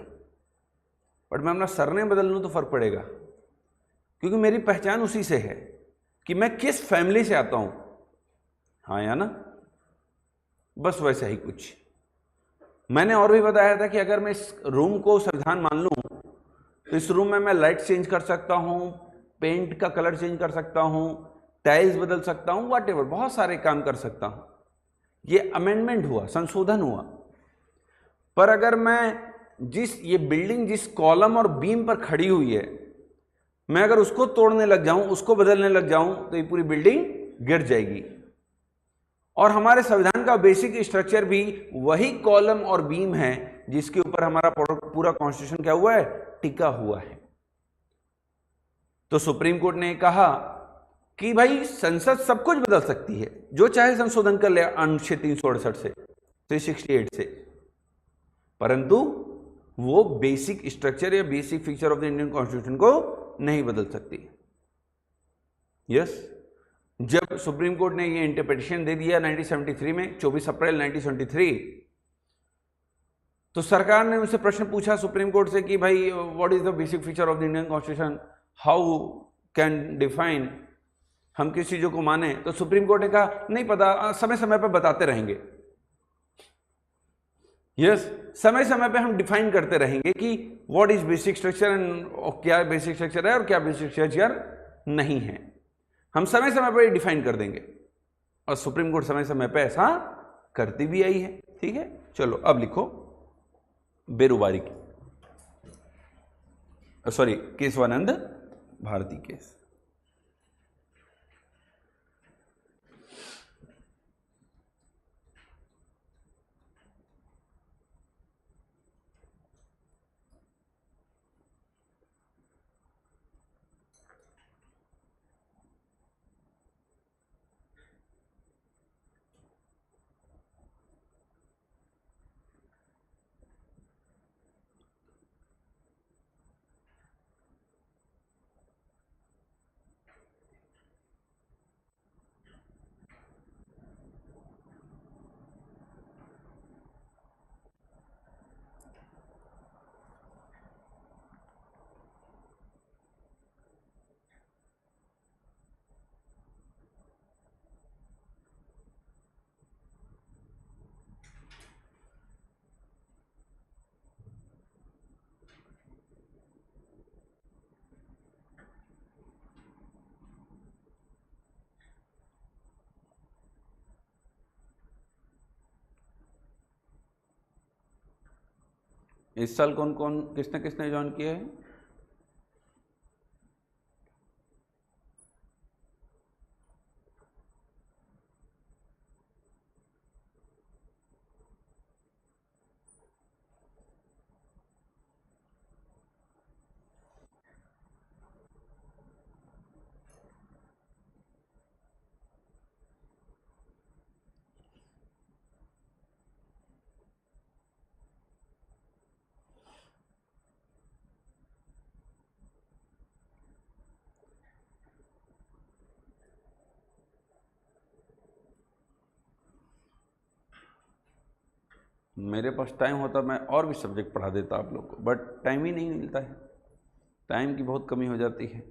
Speaker 1: बट मैं अपना सरनेम बदल लूं तो फर्क पड़ेगा, क्योंकि मेरी पहचान उसी से है कि मैं किस फैमिली से आता हूं। हाँ या ना? बस वैसा ही कुछ। मैंने और भी बताया था कि अगर मैं इस रूम को संविधान मान लूं तो इस रूम में मैं लाइट चेंज कर सकता हूं, पेंट का कलर चेंज कर सकता हूं, टाइल्स बदल सकता हूं, व्हाटएवर, बहुत सारे काम कर सकता हूं। ये अमेंडमेंट हुआ, संशोधन हुआ। पर अगर मैं ये बिल्डिंग जिस कॉलम और बीम पर खड़ी हुई है, मैं अगर उसको तोड़ने लग जाऊं, उसको बदलने लग जाऊं, तो ये पूरी बिल्डिंग गिर जाएगी। और हमारे संविधान का बेसिक स्ट्रक्चर भी वही कॉलम और बीम है जिसके ऊपर हमारा पूरा कॉन्स्टिट्यूशन क्या हुआ है? टिका हुआ है। तो सुप्रीम कोर्ट ने कहा कि भाई संसद सब कुछ बदल सकती है, जो चाहे संशोधन कर ले अनुच्छेद 368 से, 368 से, परंतु वो बेसिक स्ट्रक्चर या basic feature of the Indian constitution को नहीं बदल सकती। यस, जब सुप्रीम कोर्ट ने ये इंटरप्रिटेशन दे दिया 1973 में, 24 अप्रैल 1973, तो सरकार ने उनसे प्रश्न पूछा सुप्रीम कोर्ट से कि भाई what is the basic feature of the Indian constitution, how can define, हम किस चीजों को माने? तो सुप्रीम कोर्ट ने कहा नहीं पता, समय समय पर बताते रहेंगे। यस, समय समय पे हम डिफाइन करते रहेंगे कि what is basic structure and क्या बेसिक स्ट्रक्चर है और क्या बेसिक स्ट्रक्चर नहीं है, हम समय समय पर डिफाइन कर देंगे। और सुप्रीम कोर्ट समय समय पे ऐसा करती भी आई है। ठीक है, चलो अब लिखो बेरुबारी सॉरी केशवानंद भारती केस। इस साल कौन कौन किसने किसने ज्वाइन किया है? मेरे पास टाइम होता मैं और भी सब्जेक्ट पढ़ा देता आप लोग को, बट टाइम ही नहीं मिलता है, टाइम की बहुत कमी हो जाती है।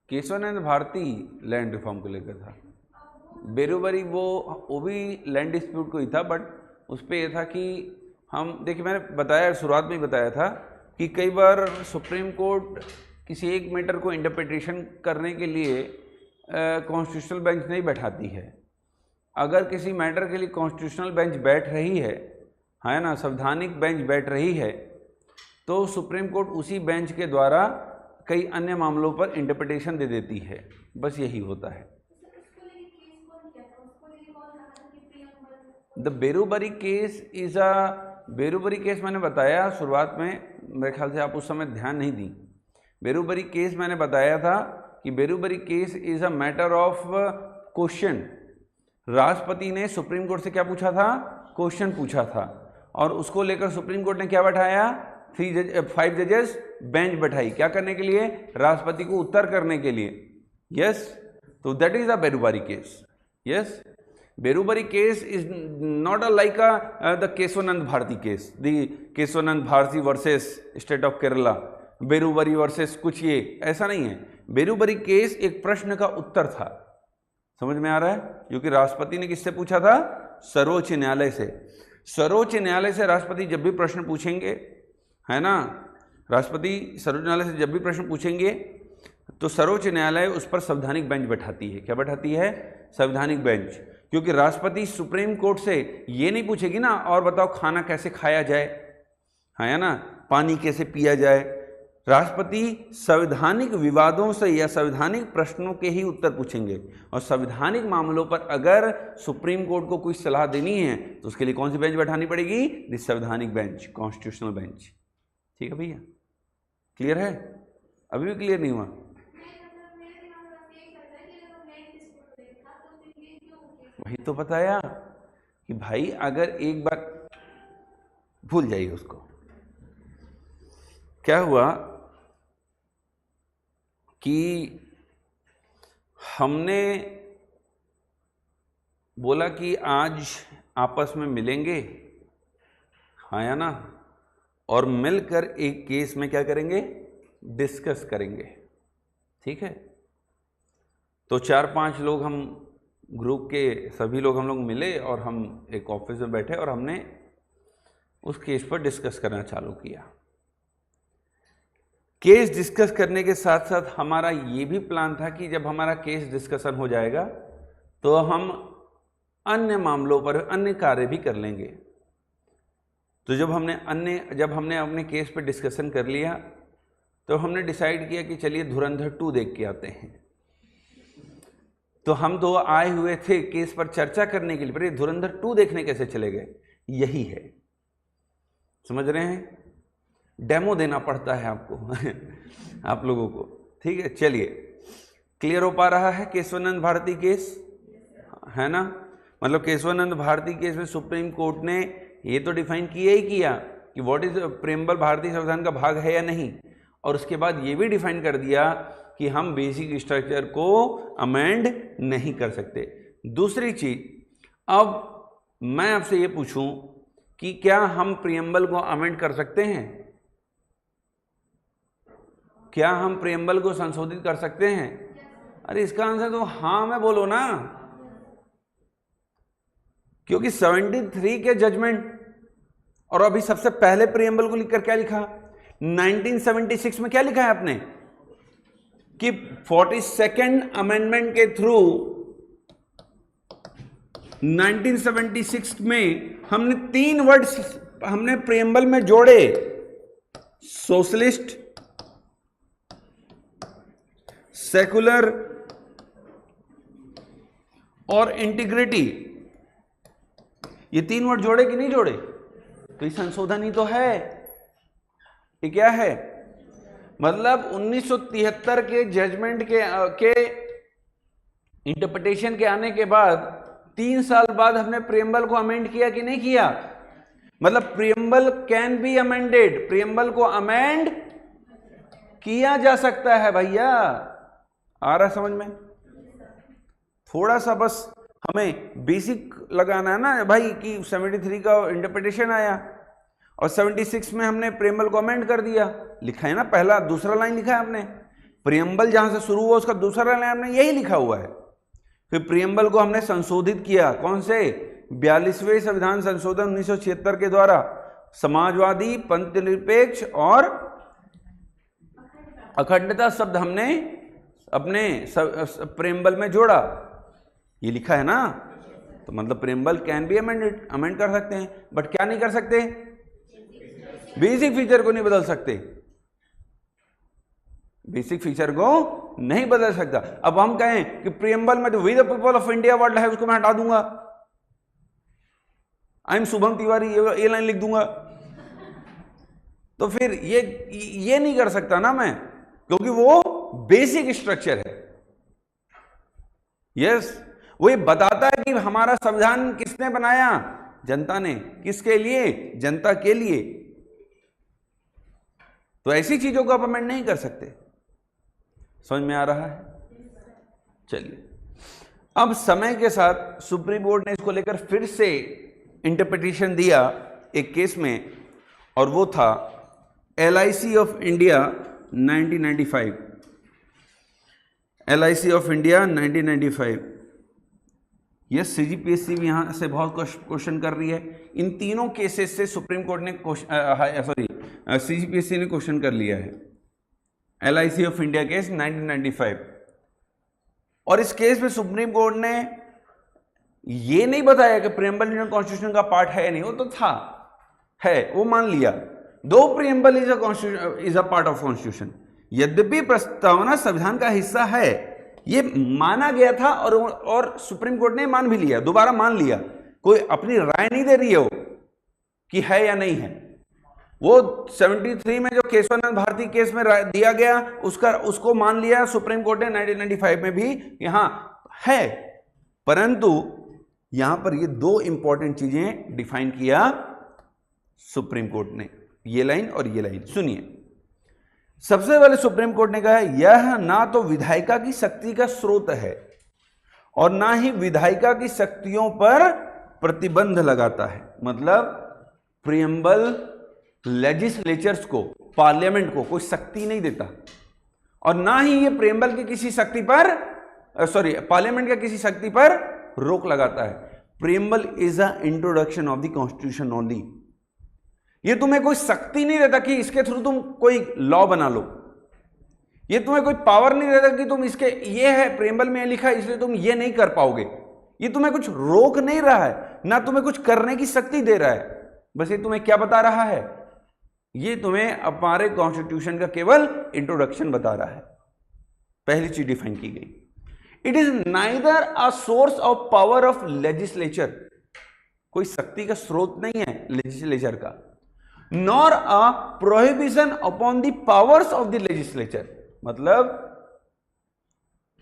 Speaker 1: केशवानंद भारती लैंड रिफॉर्म को लेकर था। बेरुबरी वो भी लैंड डिस्प्यूट को ही था, बट उस पर यह था कि हम देखिए, मैंने बताया शुरुआत में ही बताया था कि कई बार सुप्रीम कोर्ट किसी एक मैटर को इंटरप्रिटेशन करने के लिए कॉन्स्टिट्यूशनल बेंच नहीं बैठाती है। अगर किसी मैटर के लिए कॉन्स्टिट्यूशनल बेंच बैठ रही है ना, संवैधानिक बेंच बैठ रही है, तो सुप्रीम कोर्ट उसी बेंच के द्वारा कई अन्य मामलों पर इंटरप्रिटेशन दे देती है। बस यही होता है। The Berubari case is बेरुबरी case मैंने बताया शुरुआत में, मेरे ख्याल से आप उस समय ध्यान नहीं दी। बेरुबरी केस मैंने बताया था कि Berubari case is a matter of question. राष्ट्रपति ने सुप्रीम कोर्ट से क्या पूछा था? क्वेश्चन पूछा था, और उसको लेकर सुप्रीम कोर्ट ने क्या बैठाया? 5 जजेस बेंच बैठाई। क्या करने के लिए? राष्ट्रपति को उत्तर करने के लिए। यस, तो that is the Berubari case. Yes, Berubari case is not like the Kesavananda Bharati case, the Kesavananda Bharati versus state of Kerala, Berubari versus कुछ, ये ऐसा नहीं है। बेरुबरी केस एक प्रश्न का उत्तर था, समझ में आ रहा है? जो कि राष्ट्रपति ने किससे पूछा था? सर्वोच्च न्यायालय से। सर्वोच्च न्यायालय से राष्ट्रपति जब भी प्रश्न पूछेंगे, है ना, राष्ट्रपति सर्वोच्च न्यायालय से जब भी प्रश्न पूछेंगे तो सर्वोच्च न्यायालय उस पर संवैधानिक बेंच बैठाती है। क्या बैठाती है? संवैधानिक बेंच। क्योंकि राष्ट्रपति सुप्रीम कोर्ट से ये नहीं पूछेगी ना, और बताओ खाना कैसे खाया जाए, है ना, पानी कैसे पिया जाए। राष्ट्रपति संवैधानिक विवादों से या संवैधानिक प्रश्नों के ही उत्तर पूछेंगे, और संवैधानिक मामलों पर अगर सुप्रीम कोर्ट को कोई सलाह देनी है तो उसके लिए कौन सी बेंच बैठानी पड़ेगी? द संवैधानिक बेंच, कॉन्स्टिट्यूशनल बेंच। ठीक है भैया, क्लियर है? अभी भी क्लियर नहीं हुआ? वही तो बताया कि भाई अगर एक बार भूल जाइए उसको। क्या हुआ कि हमने बोला कि आज आपस में मिलेंगे, हाँ या ना, और मिलकर एक केस में क्या करेंगे? डिस्कस करेंगे। ठीक है, तो 4-5 लोग हम ग्रुप के सभी लोग हम लोग मिले और हम एक ऑफिस में बैठे और हमने उस केस पर डिस्कस करना चालू किया। केस डिस्कस करने के साथ साथ हमारा ये भी प्लान था कि जब हमारा केस डिस्कशन हो जाएगा तो हम अन्य मामलों पर अन्य कार्य भी कर लेंगे। तो जब हमने अपने केस पे डिस्कशन कर लिया तो हमने डिसाइड किया कि चलिए धुरंधर 2 देख के आते हैं। तो हम तो आए हुए थे केस पर चर्चा करने के लिए, पर ये धुरंधर 2 देखने कैसे चले गए? यही है, समझ रहे हैं? डेमो देना पड़ता है आपको आप लोगों को, ठीक है। चलिए, क्लियर हो पा रहा है केशवानंद भारती केस, है ना? मतलब केशवानंद भारती केस में सुप्रीम कोर्ट ने ये तो डिफाइन किया ही किया कि व्हाट इज प्रेम्बल भारतीय संविधान का भाग है या नहीं, और उसके बाद ये भी डिफाइन कर दिया कि हम बेसिक स्ट्रक्चर को अमेंड नहीं कर सकते। दूसरी चीज, अब मैं आपसे ये पूछूं कि क्या हम प्रियम्बल को अमेंड कर सकते हैं? क्या हम प्रियम्बल को संशोधित कर सकते हैं? अरे इसका आंसर तो हाँ में बोलो ना, क्योंकि 73 के जजमेंट और अभी सबसे पहले प्रियम्बल को लिखकर क्या लिखा? 1976 में क्या लिखा है आपने कि 42nd अमेंडमेंट के थ्रू 1976 में हमने 3 वर्ड्स हमने प्रियम्बल में जोड़े, सोशलिस्ट, सेकुलर और इंटीग्रिटी। ये 3 वर्ड जोड़े कि नहीं जोड़े? तो ये संशोधन ही तो है। ये क्या है? मतलब 1973 के जजमेंट के इंटरप्रिटेशन के आने के बाद 3 साल बाद हमने प्रियम्बल को अमेंड किया कि नहीं किया? मतलब preamble can be amended, preamble को अमेंड किया जा सकता है। भैया आ रहा समझ में? थोड़ा सा बस हमें बेसिक लगाना है ना भाई कि 73 का इंटरप्रिटेशन आया और 76 में हमने प्रियम्बल को अमेंड कर दिया। लिखा है ना, पहला दूसरा लाइन लिखा है आपने, प्रियम्बल जहां से शुरू हुआ उसका दूसरा लाइन आपने यही लिखा हुआ है। फिर प्रियम्बल को हमने संशोधित किया, कौन से? 42वें संविधान संशोधन 1976 के द्वारा समाजवादी, पंथनिरपेक्ष और अखंडता शब्द हमने अपने प्रियम्बल में जोड़ा। ये लिखा है ना, तो मतलब preamble can be amended, amend कर सकते हैं, बट क्या नहीं कर सकते? बेसिक फीचर को नहीं बदल सकते, बेसिक फीचर को नहीं बदल सकता। अब हम कहें कि प्रियम्बल में जो we the people of India word है उसको मैं हटा दूंगा, आई एम शुभम तिवारी ये लाइन लिख दूंगा, तो फिर ये नहीं कर सकता ना मैं, क्योंकि वो बेसिक स्ट्रक्चर है। यस, वो ये बताता है कि हमारा संविधान किसने बनाया? जनता ने। किसके लिए? जनता के लिए। तो ऐसी चीजों को आप अमेंड नहीं कर सकते। समझ में आ रहा है? चलिए, अब समय के साथ सुप्रीम कोर्ट ने इसको लेकर फिर से इंटरप्रिटेशन दिया एक केस में, और वो था LIC of India 1995। LIC of India 1995। Yes, CGPSC भी यहां से बहुत क्वेश्चन कर रही है। इन तीनों केसेस से सुप्रीम कोर्ट ने CGPSC ने क्वेश्चन कर लिया है। LIC ऑफ इंडिया केस 1995, और इस केस में सुप्रीम कोर्ट ने ये नहीं बताया कि प्रियम्बल इंडियन कॉन्स्टिट्यूशन का पार्ट है या नहीं, वो तो था, है, वो मान लिया। दो preamble is a part of constitution, यद्यपि प्रस्तावना संविधान का हिस्सा है, ये माना गया था और सुप्रीम कोर्ट ने मान भी लिया, दोबारा मान लिया। कोई अपनी राय नहीं दे रही है वो कि है या नहीं है। वो 73 में जो केशवानंद भारती केस में राय दिया गया उसको मान लिया सुप्रीम कोर्ट ने 1995 में भी यहां है, परंतु यहां पर ये दो इंपॉर्टेंट चीजें डिफाइन किया सुप्रीम कोर्ट ने, ये लाइन और ये लाइन। सुनिए, सबसे पहले सुप्रीम कोर्ट ने कहा यह ना तो विधायिका की शक्ति का स्रोत है और ना ही विधायिका की शक्तियों पर प्रतिबंध लगाता है। मतलब प्रियम्बल लेजिस्लेचर्स को, पार्लियामेंट को कोई शक्ति नहीं देता, और ना ही ये प्रियम्बल की किसी शक्ति पर पार्लियामेंट की किसी शक्ति पर रोक लगाता है। Preamble is a introduction of the constitution only. ये तुम्हें कोई शक्ति नहीं देता कि इसके थ्रू तुम कोई लॉ बना लो, ये तुम्हें कोई पावर नहीं देता कि तुम इसके, ये है प्रेम्बल में लिखा है इसलिए तुम ये नहीं कर पाओगे। ये तुम्हें कुछ रोक नहीं रहा है, ना तुम्हें कुछ करने की शक्ति दे रहा है, बस ये तुम्हें क्या बता रहा है, ये तुम्हें हमारे कॉन्स्टिट्यूशन का केवल इंट्रोडक्शन बता रहा है। पहली चीज डिफाइन की गई, it is neither a source of power of legislature, कोई शक्ति का स्रोत नहीं है लेजिस्लेचर का, nor a prohibition upon the powers of the legislature, मतलब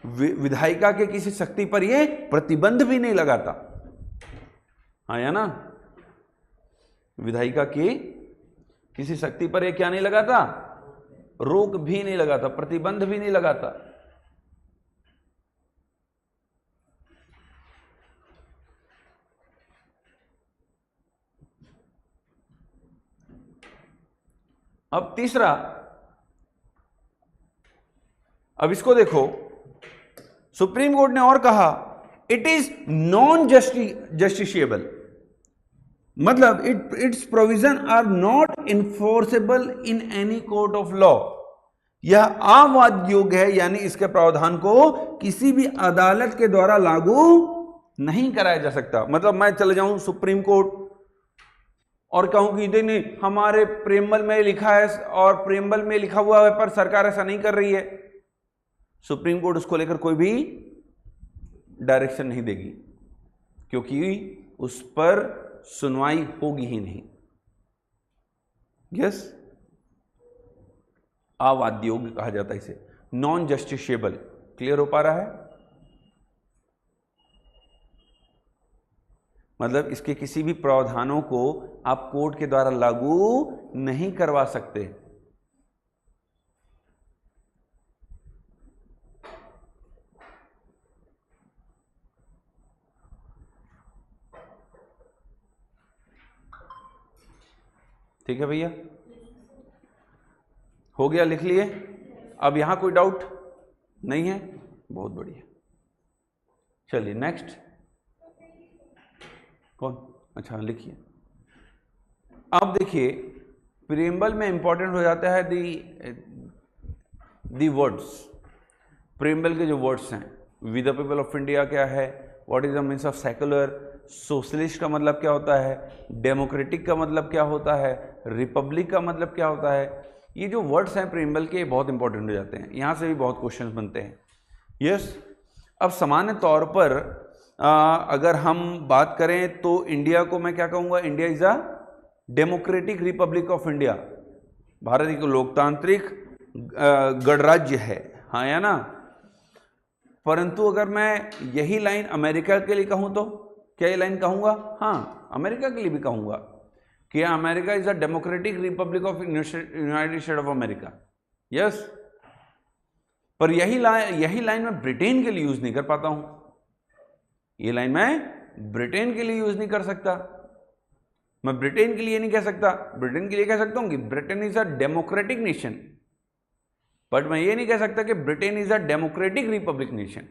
Speaker 1: विधायिका के किसी शक्ति पर यह प्रतिबंध भी नहीं लगाता। हाँ या ना, विधायिका की किसी शक्ति पर यह क्या नहीं लगाता, रोक भी नहीं लगाता, प्रतिबंध भी नहीं लगाता। अब तीसरा, अब इसको देखो, सुप्रीम कोर्ट ने और कहा इट इज नॉन जस्टिशिएबल, मतलब its provision are not enforceable in any court of law, यह अवाद योग्य है, यानी इसके प्रावधान को किसी भी अदालत के द्वारा लागू नहीं कराया जा सकता। मतलब मैं चले जाऊं सुप्रीम कोर्ट और कहूं कि नहीं हमारे प्रेम्बल में लिखा है और प्रेम्बल में लिखा हुआ है पर सरकार ऐसा नहीं कर रही है, सुप्रीम कोर्ट उसको लेकर कोई भी डायरेक्शन नहीं देगी, क्योंकि उस पर सुनवाई होगी ही नहीं। यस, अवाद्य योग्य कहा जाता है इसे, नॉन जस्टिशिएबल। क्लियर हो पा रहा है? मतलब इसके किसी भी प्रावधानों को आप कोर्ट के द्वारा लागू नहीं करवा सकते। ठीक है भैया, हो गया, लिख लिए? अब यहां कोई डाउट नहीं है? बहुत बढ़िया, चलिए नेक्स्ट। कौन? अच्छा लिखिए। अब देखिए प्रेम्बल में इंपॉर्टेंट हो जाता है दी वर्ड्स, प्रेम्बल के जो वर्ड्स हैं, we the people of India क्या है, what is the means of secular, socialist का मतलब क्या होता है, डेमोक्रेटिक का मतलब क्या होता है, रिपब्लिक का मतलब क्या होता है, ये जो वर्ड्स हैं प्रेम्बल के बहुत इंपॉर्टेंट हो जाते हैं, यहाँ से भी बहुत क्वेश्चंस बनते हैं। यस, अब सामान्य तौर पर अगर हम बात करें तो इंडिया को मैं क्या कहूँगा, India is a democratic Republic of India, Bharat एक लोकतांत्रिक गणराज्य है, हाँ या ना। परंतु अगर मैं यही लाइन अमेरिका के लिए कहूँ तो क्या ये लाइन कहूँगा? हाँ, अमेरिका के लिए भी कहूँगा कि America is a democratic Republic of United State of America. Yes, पर यही लाइन मैं ब्रिटेन के लिए यूज नहीं कर पाता हूं, ये लाइन मैं ब्रिटेन के लिए यूज नहीं कर सकता। मैं ब्रिटेन के लिए नहीं कह सकता, ब्रिटेन के लिए कह सकता हूं कि Britain is a democratic nation, but मैं ये नहीं कह सकता कि Britain is a democratic Republic nation.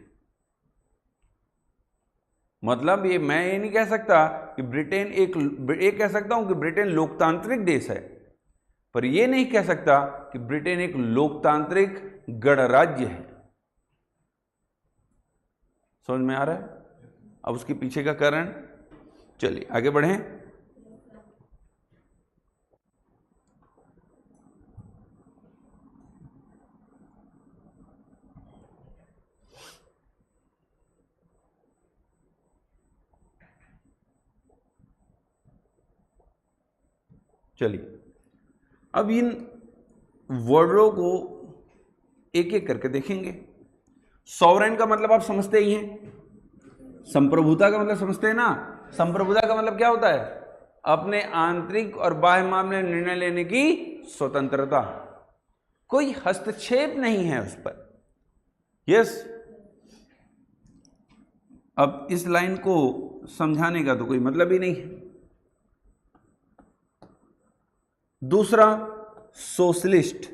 Speaker 1: मतलब ये मैं ये नहीं कह सकता कि ब्रिटेन एक कह सकता हूं कि ब्रिटेन लोकतांत्रिक देश है, पर यह नहीं कह सकता कि ब्रिटेन एक लोकतांत्रिक गणराज्य है। समझ में आ रहा है? अब उसके पीछे का कारण, चलिए आगे बढ़ें। चलिए अब इन वर्डों को एक एक करके देखेंगे। सॉवरेन का मतलब आप समझते ही हैं, संप्रभुता का मतलब समझते हैं ना। संप्रभुता का मतलब क्या होता है? अपने आंतरिक और बाह्य मामले में निर्णय लेने की स्वतंत्रता, कोई हस्तक्षेप नहीं है उस पर। यस, अब इस लाइन को समझाने का तो कोई मतलब ही नहीं है। दूसरा, सोशलिस्ट,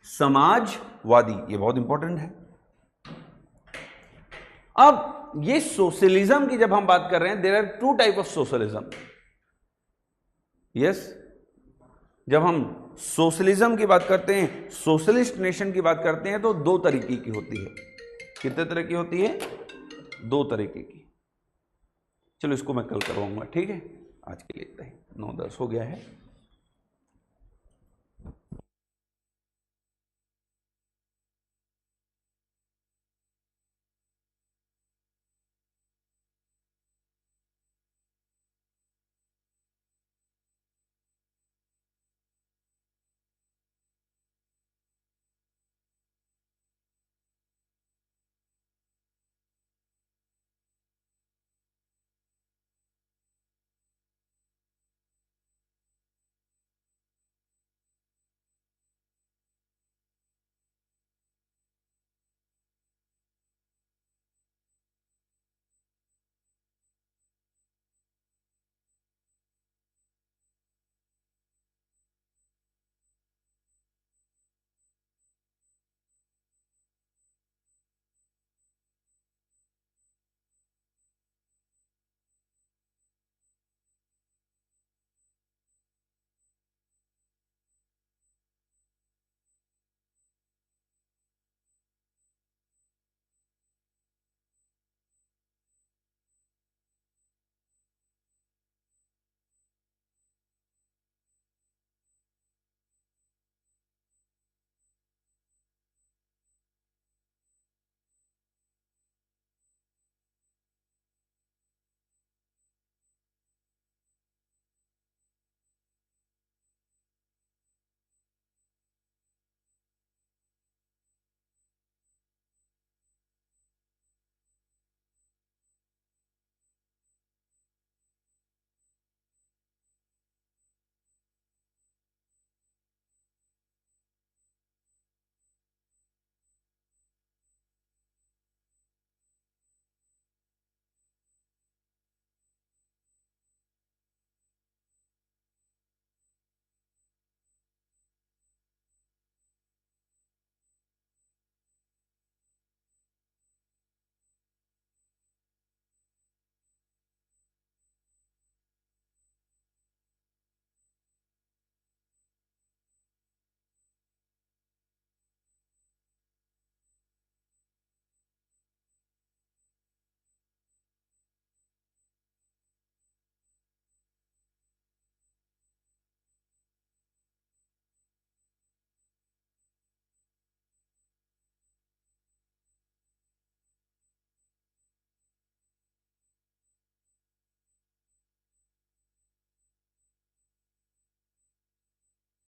Speaker 1: समाजवादी, ये बहुत इंपॉर्टेंट है। अब ये सोशलिज्म की जब हम बात कर रहे हैं, there are two type of socialism. Yes. जब हम सोशलिज्म की बात करते हैं, सोशलिस्ट नेशन की बात करते हैं, तो दो तरीके की होती है। कितने तरह की होती है? दो तरीके की। चलो इसको मैं कल करवाऊंगा, ठीक है। आज के लिए इतना ही, 9:10 हो गया है।